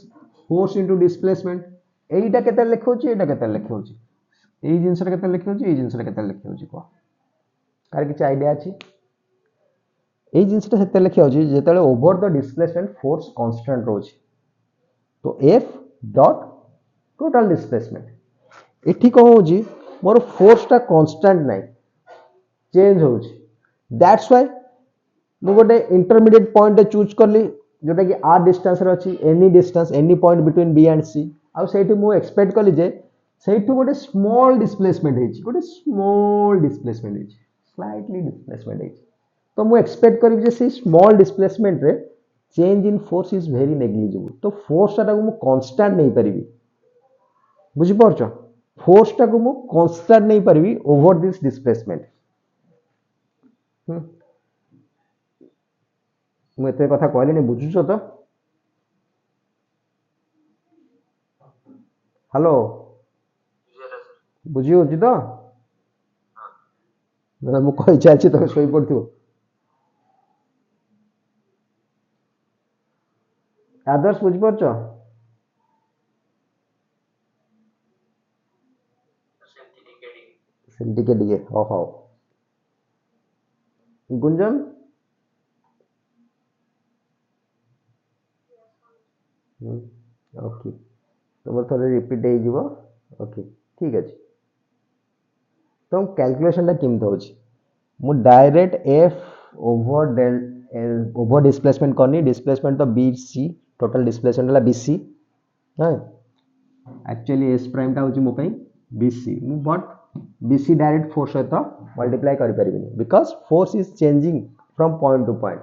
force into displacement एटा केते लिखि होची एटा केते लिखि होची एई जिंस रे केते लिखि होची एई जिंस रे केते लिखि होची को कार किछ आईडिया अछि एई जिंस रे केते लिखि होची जेतले over the displacement force constant रोची तो f डॉट टोटल डिस्प्लेसमेंट एठी को होची मोर फोर्स ता कांस्टेंट नै चेंज होची दैट्स व्हाई मु गोटे इंटरमीडिएट पॉइंट चूज करली जोटा कि r डिस्टेंस रे अछि any distance any point between b and c आ सेठी मु एक्सपेक्ट करली जे सेठी गोटे स्मॉल डिस्प्लेसमेंट हेची गोटे स्मॉल डिस्प्लेसमेंट हेची स्लाइटली डिस्प्लेसमेंट हेची तो मु एक्सपेक्ट करबी जे से स्मॉल डिस्प्लेसमेंट रे change in force is very negligible तो फोर्स टा को मु कांस्टेंट नहीं परबी बुझी परछो फोर्स टा को मु कांस्टेंट नहीं परबी ओवर दिस डिस्प्लेसमेंट मु एते कथा कहले नै बुझुछो तो हेलो बुझी होची तो ना मु कहि चाहछि तो सोई पड़थियो आदर्श बुझी परछो सेंटी के दिए हो गुंजन ओके तुम थोड़े रिपीट हो जीवो ओके ठीक अछि तो कैलकुलेशन टा केमते होची मु direct f over del over displacement करनी डिस्प्लेसमेंट तो bc टोटल डिस्प्लेसमेंट वाला bc है एक्चुअली s प्राइम टा होची मो पई bc मु बट bc डायरेक्ट फोर्स सहित मल्टीप्लाई करि परिबिनी because force is changing from point to point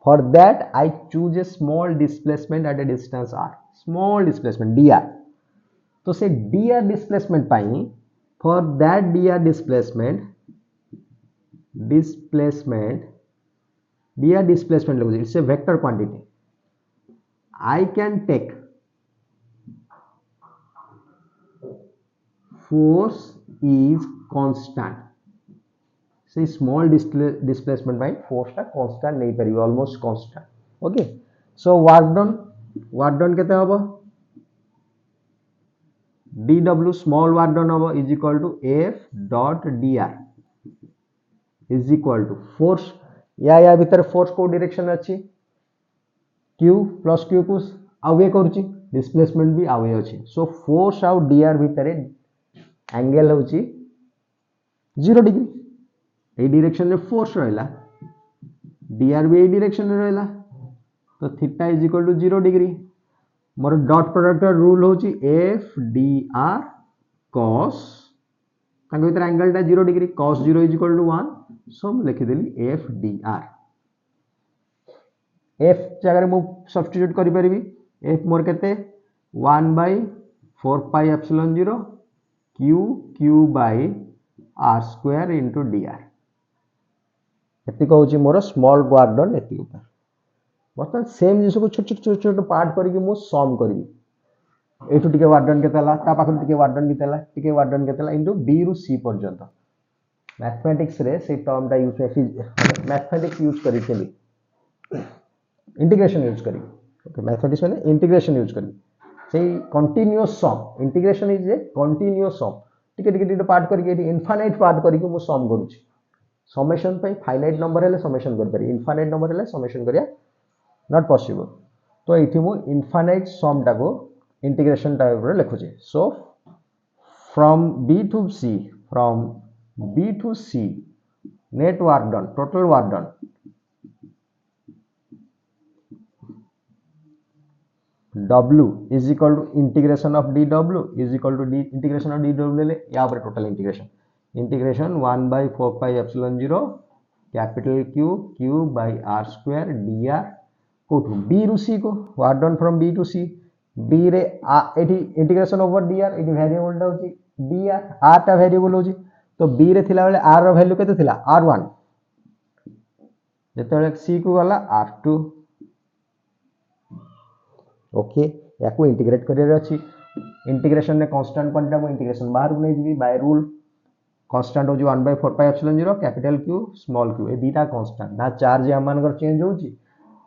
for that I choose a small displacement at a distance r small displacement dr तो से dr डिस्प्लेसमेंट पाई for that dr displacement level it's a vector quantity I can take force is constant say small displacement by force टा constant नहीं परिबो almost constant okay so work done केते होबो dw small work done होबो is equal to f dot dr is equal to force या भीतर force को direction अछि q plus q को आवे करछि डिस्प्लेसमेंट भी आवे अछि सो फोर्स आउ dr भीतर एंगल होछि 0 डिग्री ए डायरेक्शन रे फोर्स रहला dr भी ए डायरेक्शन रे रहला तो theta is equal to 0 degree मोर डॉट प्रोडक्ट रूल होची f dr cos तांग भीतर एंगल टा 0 degree cos 0 is equal to 1 so हम लिखि देली f dr f जगह रे मु सब्स्टिट्यूट करि परिबी f मोर केते 1 by 4 pi epsilon 0 q by r square into dr एति कहउची मोर स्मॉल वर्क डन एति ऊपर बर्तन सेम जिंस को छोट छोट पार्ट करके मु सम करबी एठू टिके वर्क डन केते हला ता पाखरु टिके वर्क डन केते हला टिके वर्क डन केते हला इनटू बी रु सी पर्यंत मैथमेटिक्स रे से टर्म टा यूज मैथमेटिक्स यूज करी केली इंटीग्रेशन यूज करी ओके मैथमेटिक्स माने इंटीग्रेशन यूज करी से continuous sum integration is a continuous sum टिके टिके टिके पार्ट करके इनफाइनाइट पार्ट करके मु सम करूची समेशन पे फाइनाइट नंबर हेले समेशन कर पारी इनफाइनाइट नंबर हेले समेशन करिया नॉट पॉसिबल तो एठी मु इनफाइनाइट सम टा को इंटीग्रेशन टाइप रे लिखुची so from B to C net work done total work done W is equal to integration of dW is equal to d integration of dW ले यहाँ पर total integration 1 by 4 pi epsilon 0 capital Q by R square dr kothu B रु C को work done from B to C B रे एठी integration over dr एठी variable टा होची dr R टा variable होची तो B रे थिला बेले R रो वैल्यू केते थिला R1 जेते C को गला R2 ओके याकू इंटीग्रेट करियर अछि इंटीग्रेशन ने कांस्टेंट क्वांटिटी मु इंटीग्रेशन बाहर नै जिवि बाय रूल कांस्टेंट हो जो 1 by 4 pi epsilon 0 capital Q small q ए दीटा कांस्टेंट ना चार्ज या मान कर चेंज होची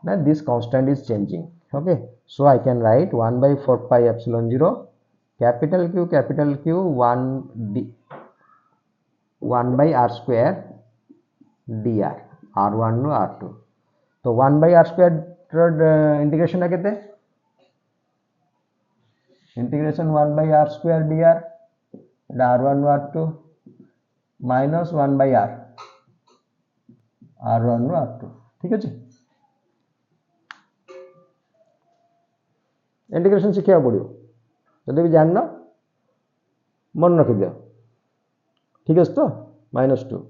ना this constant is changing okay so I can write 1 by 4 pi epsilon 0 capital Q 1 by r square dr r1 नो r2 तो 1 by r square इंटीग्रेशन ना केते integration 1 by r square dr r1 r2 minus 1 by r1 r2 ठीक अछि integration सिखिया पड़ियो जदि भी जानना मन रख दियो ठीक अछि तो -2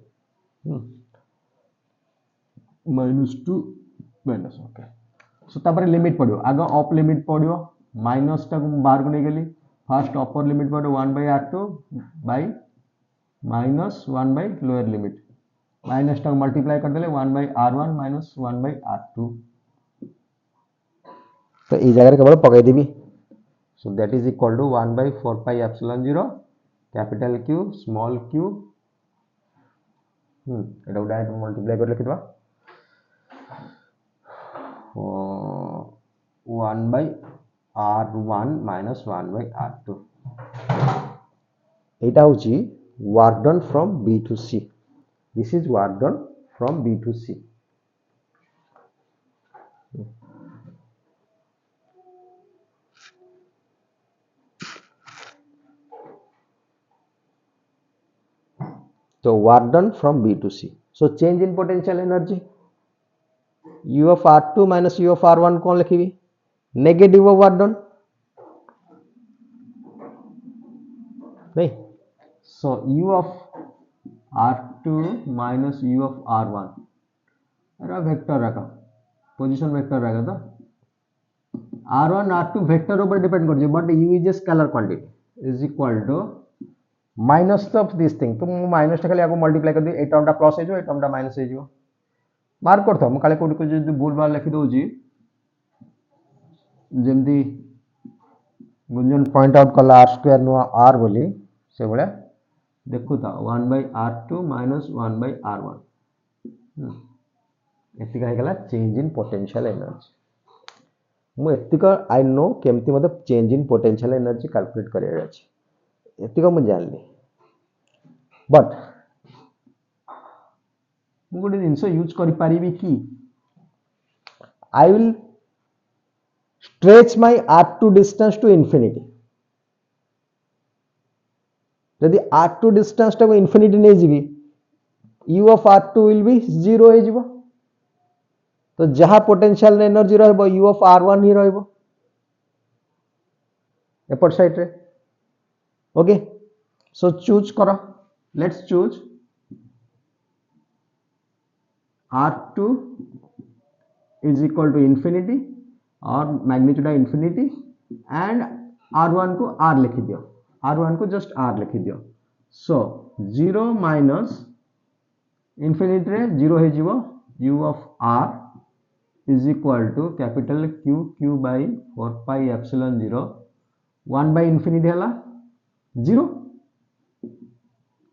-2 माइनस ओके सो तापर लिमिट पड़ियो आगे अप लिमिट पड़ियो माइनस टा बाहर को नहीं गेली फर्स्ट अपर लिमिट पड़ो 1 by r2 by minus 1 by lower limit minus टा मल्टीप्लाई कर देले 1 by r1 minus 1 by r2 तो ई जगह केवल पकाई देबी so that is equal to 1 by 4 pi epsilon 0 capital Q small q एटा डायरेक्ट मल्टीप्लाई कर लिखितबा 1 by r1 minus 1 by r2 एटा होची work done from B to C this is work done from B to C so work done from B to C so change in potential energy U of R2 minus U of R1 कौन लिखिबी negative of work done नहीं so U of R2 minus U of R1 एरा vector रखा position vector रखा था R1 R2 vector ऊपर depend कर but U is a scalar quantity is equal to minus of this thing तो minus खाली आगो मल्टीप्लाई कर दी ए टर्म टा प्लस हे जो ए टर्म टा माइनस हे जो मार्क करथो म काले कोड को जे भूल बार लिखि दोजी जेमदी गुंजन पॉइंट आउट कला r स्क्वायर नो r बोली से बळे देखु था 1 by r2 minus 1 by r1 एतिका हे गला चेंज इन पोटेंशियल एनर्जी मु एतिका आई नो केमती मते change in potential energy calculate करिया अछि एतिका मु जानली बट मु गोटे जिंस यूज करि पारिबी कि I will stretch my r2 distance to infinity यदि r2 distance टा को infinity नहीं जीवी u of r2 will be 0 हे जीवो तो जहां पोटेंशियल एनर्जी रहबो u of r1 ही रहबो एपर साइड रे ओके सो चूज करो let's choose r2 is equal to infinity और मैग्नीट्यूड है इंफिनिटी एंड r1 को r लिखि दियो r1 को जस्ट r लिखि दियो सो 0 माइनस इंफिनिटी रे 0 हे जीवो u of r is equal to capital Q by 4 pi epsilon 0 1 by infinity हला 0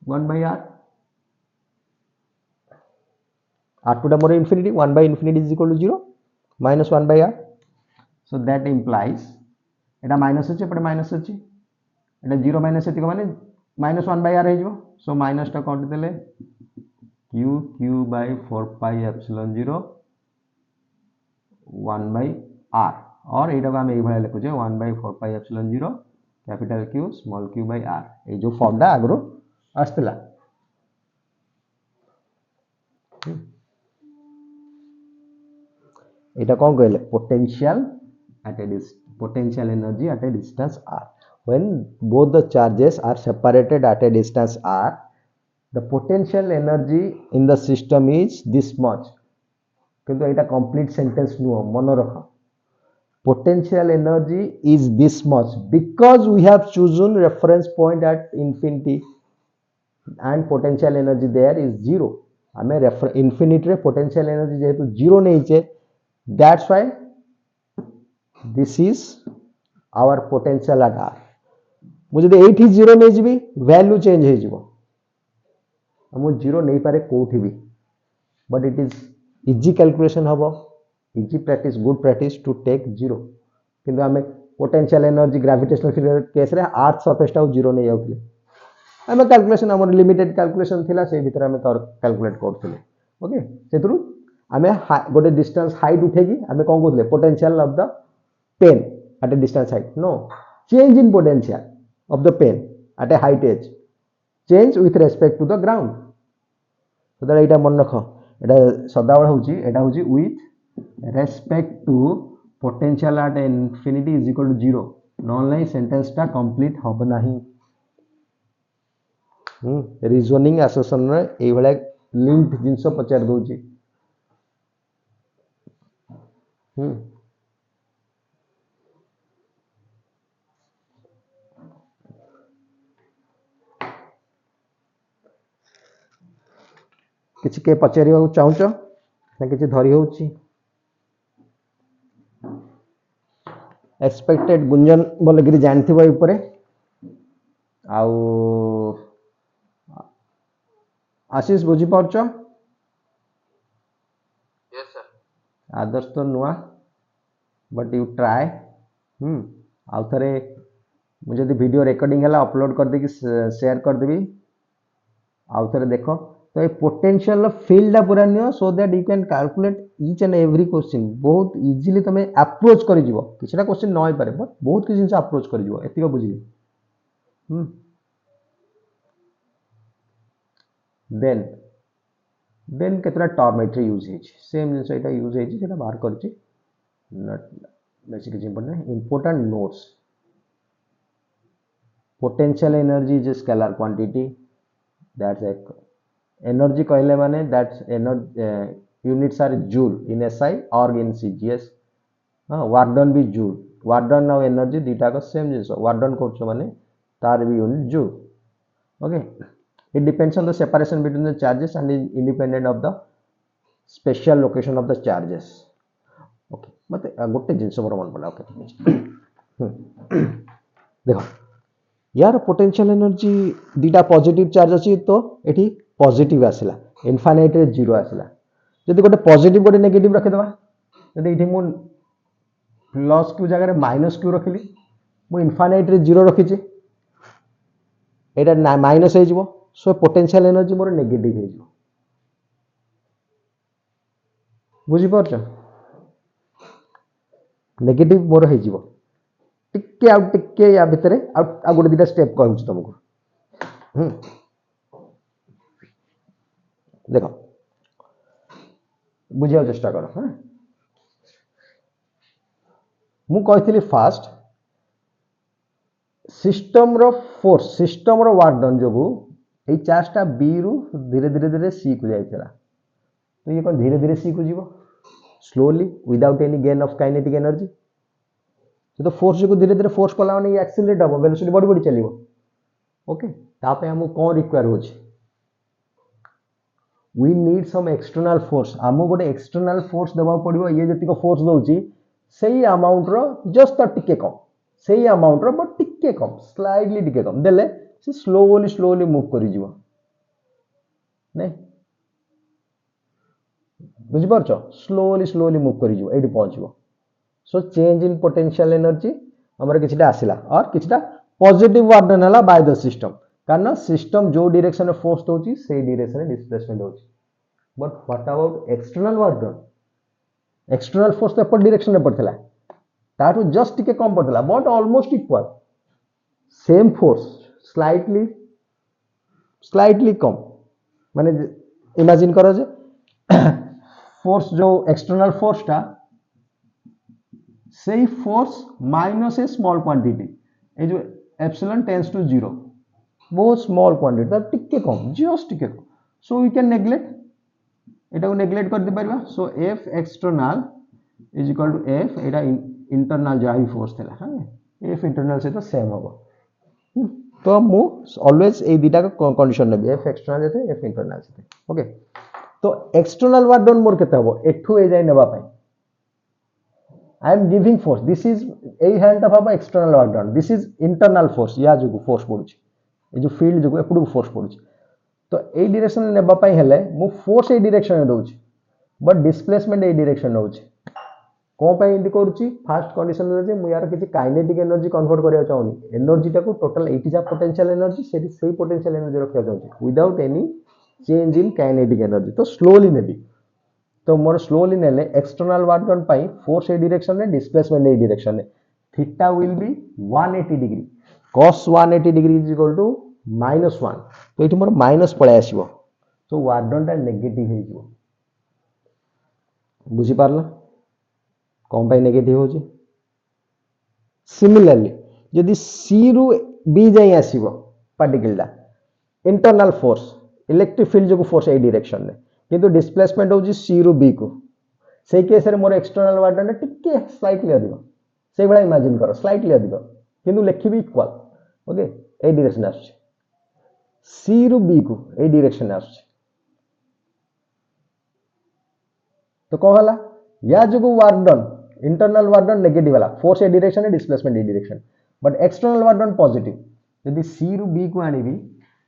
1 by r r2 टा मोर infinity 1 by infinity is equal to 0 minus 1 by r so that implies Etah minus अछि एपटे minus अछि एटा 0 minus एतिक माने minus 1 by r हे जो so minus टा काट देले q by 4 pi epsilon 0 1 by r और एटा को हम एई भले लिखु जे 1 by 4 pi epsilon 0 capital Q small q by r ए जो फॉर्म दा आगरो आस्तला एटा कोन कहले potential at a potential energy at a distance r when both the charges are separated at a distance r the potential energy in the system is this much किंतु एटा complete sentence नुह मन रख potential energy is this much because we have chosen reference point at infinity and potential energy there is zero हमें infinity रे potential energy जेहेतु zero नहीं चे that's why this is our potential at r मुझे तो 8 ही 0 नहीं जीवी value change है जीवो हम 0 नहीं पारे कोठी भी but it is easy calculation हबो easy practice good practice to take 0 किंतु हमें potential energy gravitational field case रे r सरफेस टा 0 नहीं आउतले हमें कैलकुलेशन हमर लिमिटेड कैलकुलेशन थिला से भीतर हमें कैलकुलेट करथले ओके सेतरु हमें गोटे डिस्टेंस हाइट उठेगी हमें कोन कहथले potential of the pen at a distance height no change in potential of the pen at a height edge change with respect to the ground so that एटा मन रख एटा सदाबळ होची एटा होची with respect to potential at infinity is equal to 0 non line sentence टा complete hub नाही reasoning association रे एई भले linked जिंस पचार दोची किसी के पचारिया चाहूच ना किसी धरी होची एक्सपेक्टेड गुंजन बोलगिरी जानथिबो ऊपर आउ आशीष बुझी पारछ यस सर आदर्श तो नुआ बट यू ट्राई आउ थरे मुझे वीडियो रिकॉर्डिंग हला अपलोड कर दे कि शेयर कर देबी आउ थरे देखो तो ये पोटेंशियल फील्ड पूरा neo so that you can calculate each and every question बहुत इजीली तमे अप्रोच करि जीवो किछटा क्वेश्चन न होई पारे बट बहुत किछ जिंस अप्रोच करि जीवो एतिको बुझिली देन केतरा टर्म एट्री यूज हेछि सेम जिंस एटा यूज हेछि सेटा बाहर करछि not basic important important notes potential energy is a scalar quantity that's a energy कहले माने that's energy units are joule in SI or in CGS work done भी joule work done now energy दीटा का same जिंस work done करछ माने तार भी unit joule okay it depends on the separation between the charges and is independent of the special location of the charges okay मते गोटे जिंस मोर मन पड़ा ओके देखो यार पोटेंशियल एनर्जी दीटा पॉजिटिव चार्ज अछि तो एठी पॉजिटिव आसिला इनफाइनाइट रे 0 आसिला जदि गोटे पॉजिटिव गोटे नेगेटिव रखि देबा जदि एठी मु प्लस q जगह रे माइनस q रखिली मु इनफाइनाइट रे 0 रखिछि एटा माइनस हे जिवो so potential energy more negative हे जिवो बुझी परछ नेगेटिव मोर हे जिवो टिके या भितरे आ गोटे दिटा स्टेप कहूँ तुमको देखो बुझिया चेष्टा कर हाँ मु कहिथिली फास्ट सिस्टम रो फोर्स सिस्टम रो वर्क डन जोगु ए चार्जटा बी रु धीरे धीरे धीरे सी को जाइतला तो ये कोन धीरे धीरे सी को जीवो slowly without any gain of kinetic energy तो फोर्स जो धीरे धीरे फोर्स पला माने एक्सीलरेट हो वेलोसिटी बड़ी बड़ी चलिवो ओके तापे हम कोन रिक्वायर होछि we need some external force हम गोटे एक्सटर्नल फोर्स देबा पड़िबो ये जति को फोर्स दोउची सही अमाउंट रो जस्ट टिके कम सेही अमाउंट रो बट टिके कम स्लाइटली टिके कम देले से स्लोली मूव करी जीवो नहीं बुझी पारछ स्लोली मूव करी जीवो एठी पहुंचबो so change in potential energy हमर किछटा आसिला और किछटा पॉजिटिव वर्क डन हला बाय द सिस्टम कारण सिस्टम जो डायरेक्शन में फोर्स होची से डायरेक्शन में डिस्प्लेसमेंट होची but what about external work done external force तो एपर डायरेक्शन में पड़थिला ताटू जस्ट टिके कम पड़थिला but almost equal same force slightly slightly कम माने इमेजिन करो जे फोर्स जो एक्सटर्नल फोर्स टा सही फोर्स माइनस ए स्मॉल क्वांटिटी ए जो एप्सिलॉन टेंड्स टू 0 बहुत स्मॉल क्वांटिटी तब टिके कम जस्ट टिके कम सो वी कैन नेग्लेक्ट एटा को नेग्लेक्ट कर दे परबा so F external is equal to F एटा इंटरनल जो भी फोर्स थला हां एफ इंटरनल से तो सेम होबो तो मु ऑलवेज ए दुटा का कंडीशन नेबी एफ एक्सटर्नल जेते एफ इंटरनल जेते ओके तो एक्सटर्नल वर्क डन मोर केते होबो एठू ए जाय नेबा पय I am giving force. This is a hand of external work done. This is internal force. या जो force पड़ुची. ये जो field जो एपडू force पड़ुची. तो ए डायरेक्शन ने नेबा पई हेले मु force ए डायरेक्शन में दोउची. बट डिस्प्लेसमेंट ए डायरेक्शन नउची. कोन पई इंडी करूची फर्स्ट कंडीशन रे जे मु यार किछि काइनेटिक एनर्जी कन्वर्ट करिया चाहूनी एनर्जी टाको टोटल 80 जा पोटेंशियल एनर्जी सेही सेही पोटेंशियल एनर्जी रखिया चाहूची without any change in kinetic energy तो स्लोली नेबी तो मोर स्लोली नेले एक्सटर्नल वर्क डन पाई फोर्स ए डायरेक्शन में डिस्प्लेसमेंट ए डायरेक्शन में theta will be 180 degree cos 180 degree is equal to -1 तो एठी मोर माइनस पळे आसीबो तो वर्क डन टा नेगेटिव हे जिवो बुझी पारला कोन पाई नेगेटिव होची सिमिलरली यदि सी रु बी जाई आसीबो पार्टिकल दा इंटरनल फोर्स इलेक्ट्रिक फील्ड जो फोर्स ए डायरेक्शन में किंतु डिस्प्लेसमेंट होची सी रु बी को से केस रे मोर एक्सटर्नल वर्क डन टिके स्लाइटली अधिक से बडा इमेजिन करो स्लाइटली अधिक किंतु लेखि भी इक्वल ओके ए डायरेक्शन आछी सी रु बी को ए डायरेक्शन आछी तो कोन हला या जो work done internal work done negative वाला फोर्स ए डायरेक्शन है डिस्प्लेसमेंट ए direction but external work done positive यदि सी रु बी को आनीबी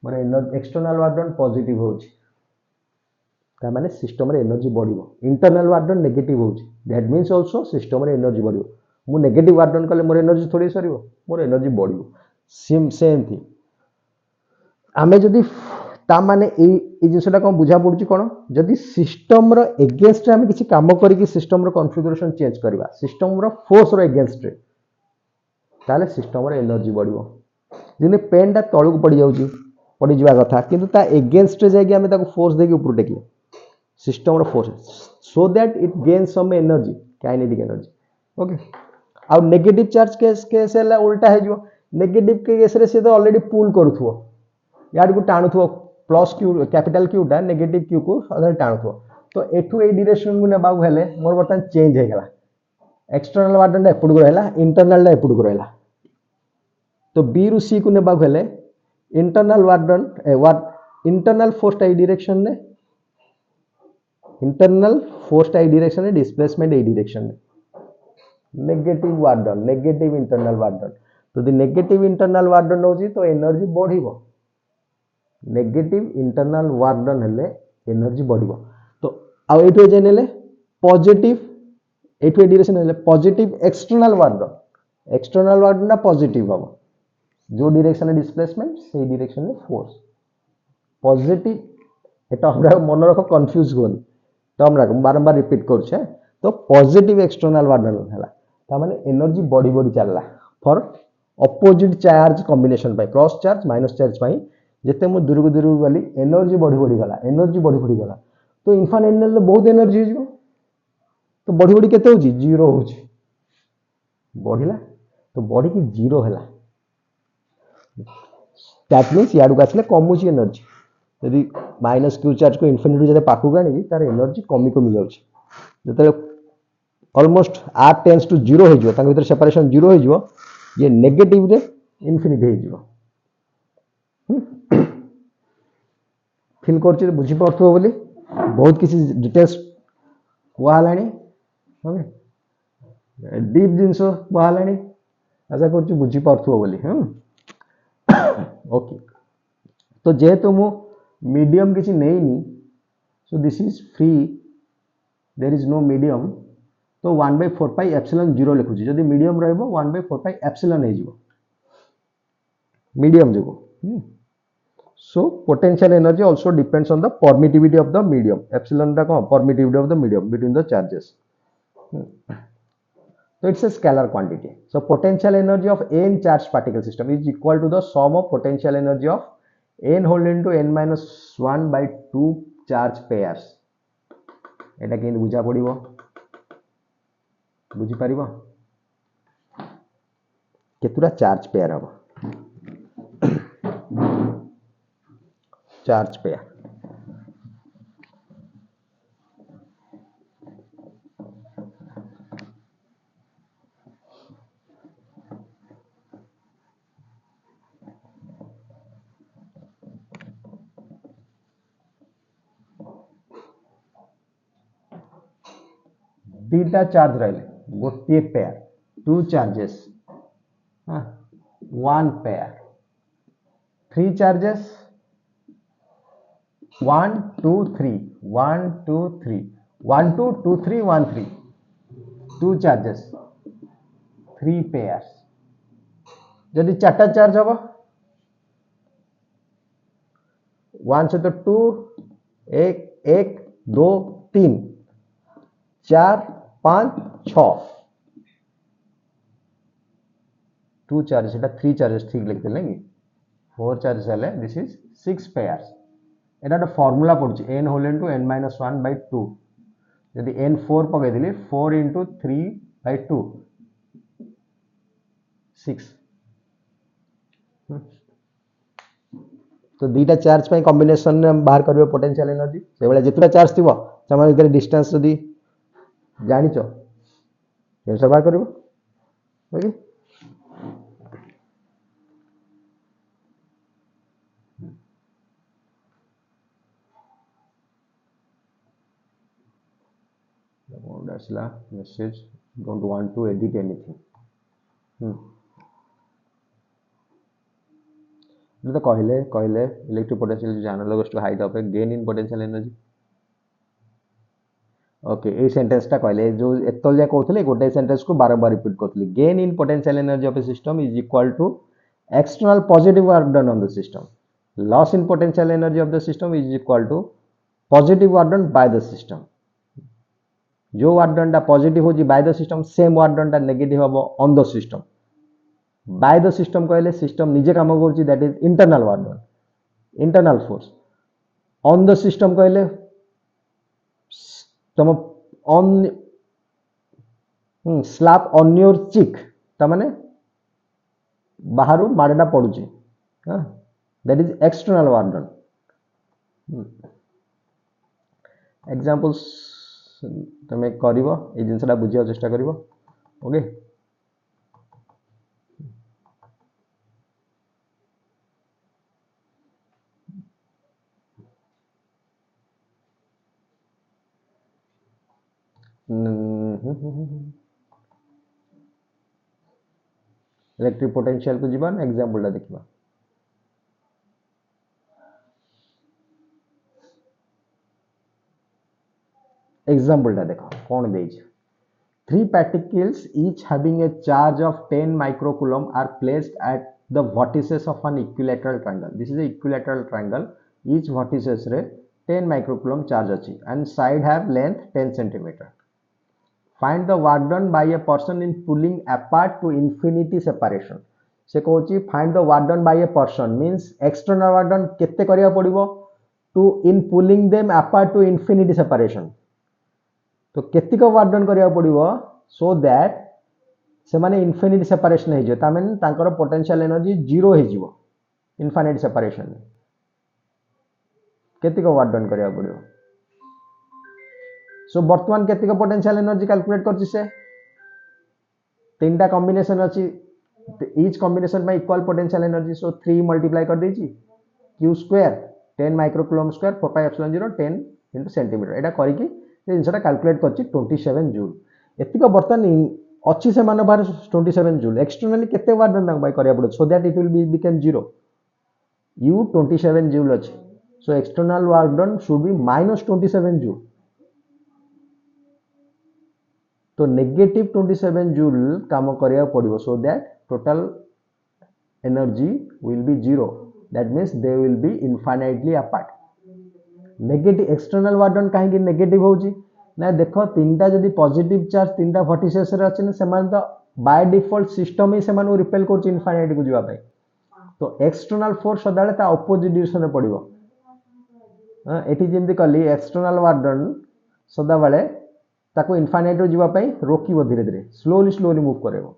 मोर एक्सटर्नल वर्क डन पॉजिटिव होची ता माने सिस्टम रे एनर्जी बढ़िबो इंटरनल वर्क डन नेगेटिव होची दैट मींस आल्सो सिस्टम रे एनर्जी बढ़िबो मु नेगेटिव वर्क डन कले मोर एनर्जी थोड़ी सरीबो मोर एनर्जी बढ़िबो सेम थी आमे जदी ता माने ए जिंसटा कोन बुझा पडुची कोन जदी सिस्टम रो एगेंस्ट रे आमे किछि काम करी कि सिस्टम रो कॉन्फ़िगरेशन चेंज करबा सिस्टम रो फोर्स रो एगेंस्ट रे ताले सिस्टम रो एनर्जी बढ़िबो जिने पेन ता तळु को पड़ी जिवा कथा किंतु ता एगेंस्ट रे जाय कि आमे ताको फोर्स देके ऊपर टेकले सिस्टम रो force so that it gain some energy kinetic energy okay आ नेगेटिव चार्ज केस है उल्टा है जो नेगेटिव केस रे से तो ऑलरेडी पुल करूथो याड को टाणुथो प्लस क्यू कैपिटल क्यू टा नेगेटिव क्यू को अदर टाणुथो तो एठू ए डायरेक्शन को नेबा हेले मोर बर्तन चेंज हे गेला एक्सटर्नल वर्क डन एपुड को रहला इंटरनल डा एपुड को रहला तो बी रु सी को नेबा हेले internal work done internal force ए डायरेक्शन ने इंटरनल फोर्स ए डायरेक्शन है डिस्प्लेसमेंट ए डायरेक्शन है negative work done negative internal work done तो the negative internal work done होची तो एनर्जी बढ़िबो नेगेटिव इंटरनल वर्क डन हेले एनर्जी बढ़िबो तो आ एठो जे नेले पॉजिटिव एठो डायरेक्शन हेले पॉजिटिव एक्सटर्नल वर्क डन ना पॉजिटिव हबो जो डायरेक्शन है डिस्प्लेसमेंट से डायरेक्शन में फोर्स पॉजिटिव एटा हमरा मन रखो कंफ्यूज होनी तो हमरा बारंबार रिपीट करछे तो पॉजिटिव एक्सटर्नल वर्क डन हला ता माने एनर्जी बॉडी चलला for opposite charge combination by cross charge minus charge by जेते मु दूर को गली एनर्जी बॉडी गला तो इनफाइनाइट ले बहुत एनर्जी हो तो बॉडी केते होची जीरो होची बढ़िला तो बॉडी की जीरो हला दैट मींस याडू को आसले कमुची एनर्जी यदि माइनस क्यू चार्ज को इन्फिनिटी जते पाखु गाणी तार एनर्जी कमी जाउची जते ऑलमोस्ट r टेंड्स टू 0 हो जिवो ताके भीतर सेपरेशन 0 हो जिवो ये नेगेटिव रे इन्फिनिटी हो जिवो फील करछि बुझी पड़थो बोली बहुत किसी डिटेल्स कोहालाणी ओके डीप जिंसो कोहालाणी आशा करूँ बुझी पार्थुव बोली। ओके, तो जेहेतु मु मीडियम किसी नहीं, so this is free, there is no medium, तो 1/4 पाई एप्सिलॉन 0 लिखुची। जदि मीडियम रहइबो 1/4 पाई एप्सिलॉन हे जिवो मीडियम जो। So potential energy also depends on the permittivity of the medium. Epsilon टा कौन permittivity of the medium between the charges. So it's a scalar quantity. So potential energy of n charged particle system is equal to the sum of potential energy of n whole into n minus 1 by 2 charge pairs. एटा केन बुझा पड़िबो, बुझी पारिबो केतुरा charge pair हबो। Charge pair दीटा charge रहे गोटे pair, 2 charges, 1 pair, 3 charges, 1 2 3 1 2 3 1 2 2 3 1 3, 2 charges, 3 pairs. जदि 4टा charge हम 1 से तो 2 1 1 2 3 4 5 6, 2 charges, 3 charges ठीक लिखते लेंगे, 4 चार्जेस है, दिस इज 6 पेयर्स। एटा गोटे फॉर्मूला पड़ुछि n whole into n minus 1 by 2। यदि n 4 पकई देली 4 इंटू 3 बाय 2 6। तो दीटा चार्ज पे कॉम्बिनेशन में बाहर करियो पोटेंशियल एनर्जी। से बेला जितरा चार्ज थिबो समान भीतर डिस्टेंस जदी जानिचो कैसे बाहर करियो। Okay, dasla message, don't want to edit anything. तो कहले कहले इलेक्ट्रिक पोटेंशियल जो analogous to height of a gain in potential energy. Okay, ए सेंटेंस टा कहले जो एतल जे कहथले गोटे सेंटेंस को बार-बार रिपीट करथले। Gain in potential energy of a system is equal to external positive work done on the system. Loss in potential energy of the system is equal to positive work done by the system. जो work done टा positive हो जी by the system, same work done टा negative हबो on the system. By the system कहले system निजे काम करछि, that is internal work done, internal force. On the system कहले तुम on slap on your cheek, तमाने बाहर माड़ाटा पड़ुछि, that is external work done. Examples तुम करिवो ए जिनसटा बुझिया चेष्टा करिवो। ओके, इलेक्ट्रिक पोटेंशियल को जीवा ना एग्जांपल ला देखिबा। एग्जांपल ला देखो कोन देइछ। 3 particles each having a charge of 10 microcoulomb are placed at the vertices of an equilateral triangle. This is a equilateral triangle. Each vertices रे 10 microcoulomb charge अछि and side have length 10 centimeter. Find the work done by a person in pulling apart to infinity separation. से कहछि find the work done by a person means external work done केते करिया पड़िबो to in pulling them apart to infinity separation। तो केतिक work done करिया पड़िबो so that से माने infinity separation हे जे, ता माने तांकर पोटेंशियल एनर्जी जीरो हे जिवो इनफिनिटी सेपरेशन में। केतिक वर्क डन करिया पड़िबो। सो वर्तमान केतिक पोटेंशियल एनर्जी कैलकुलेट करछि से तीनटा कॉम्बिनेशन अछि, ईच कॉम्बिनेशन में equal potential energy. So 3 multiply कर देछि q square 10 microcoulomb square 4 pi epsilon 0 10 into centimetre. एटा करिकि जिनसटा कैलकुलेट करछि 27 जूल। एतिक बर्तन अच्छी से मान बाहर 27 जूल एक्सटर्नली केते वाट रन बाय करिया पड़ो so that it will be become 0 u 27 joule अच्छे so external work done should be -27 joule तो नेगेटिव 27 जूल काम करिया पड़ो so that total energy will be 0 that means they will be infinitely apart negative external work done कहीं negative होची ना देखो तीनटा जदि पॉजिटिव चार्ज तीनटा वर्टिसेस रे अछि से मान तो बाय डिफॉल्ट सिस्टम ही से मान रिपेल करछ इनफाइनाइट को जीवा पाई तो एक्सटर्नल फोर्स सदाले ता ऑपोजिट डायरेक्शन रे पड़िबो एठी जेमति कली एक्सटर्नल वर्क डन सदा बेले ताको इनफाइनाइट रो जीवा पाई रोकीबो धीरे धीरे स्लोली मूव करेबो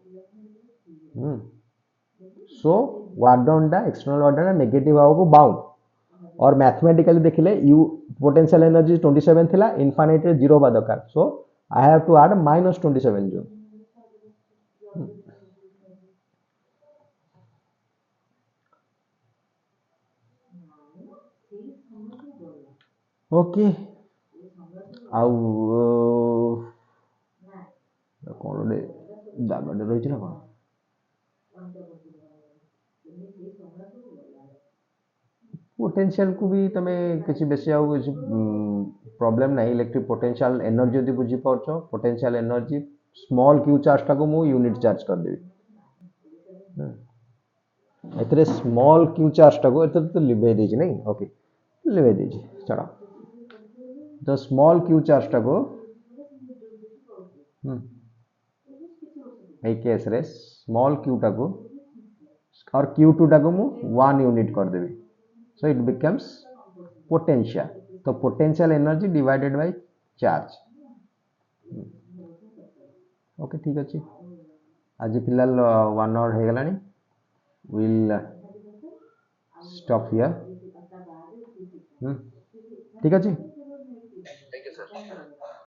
सो वर्क डन दा एक्सटर्नल वर्क डन नेगेटिव आओ को बाउंड और मैथमेटिकली देखिले यू पोटेंशियल एनर्जी 27 थिला इनफाइनाइट रे 0 बा दरकार so I have to add -27 joule okay आउ कौन गोटे दागटे रही ना कौन पोटेंशियल को भी तमे किसी बेसी आउ किसी प्रॉब्लम नहीं इलेक्ट्रिक पोटेंशियल एनर्जी यदि बुझी पाउछ potential energy small q charge टाको मु यूनिट चार्ज कर देबी एतरे स्मॉल क्यू चार्ज टाको एतरे तो लिभे देछि नहीं ओके लिभे देछि चलो तो स्मॉल क्यू चार्ज टाको ए केस रे स्मॉल क्यू टाको और Q2 टाको मु 1 यूनिट कर देबी सो इट बिकम्स पोटेंशियल तो potential energy divided by charge okay ठीक अछि आज फिलहाल 1 आवर हे गलानी विल स्टॉप हियर ठीक अछि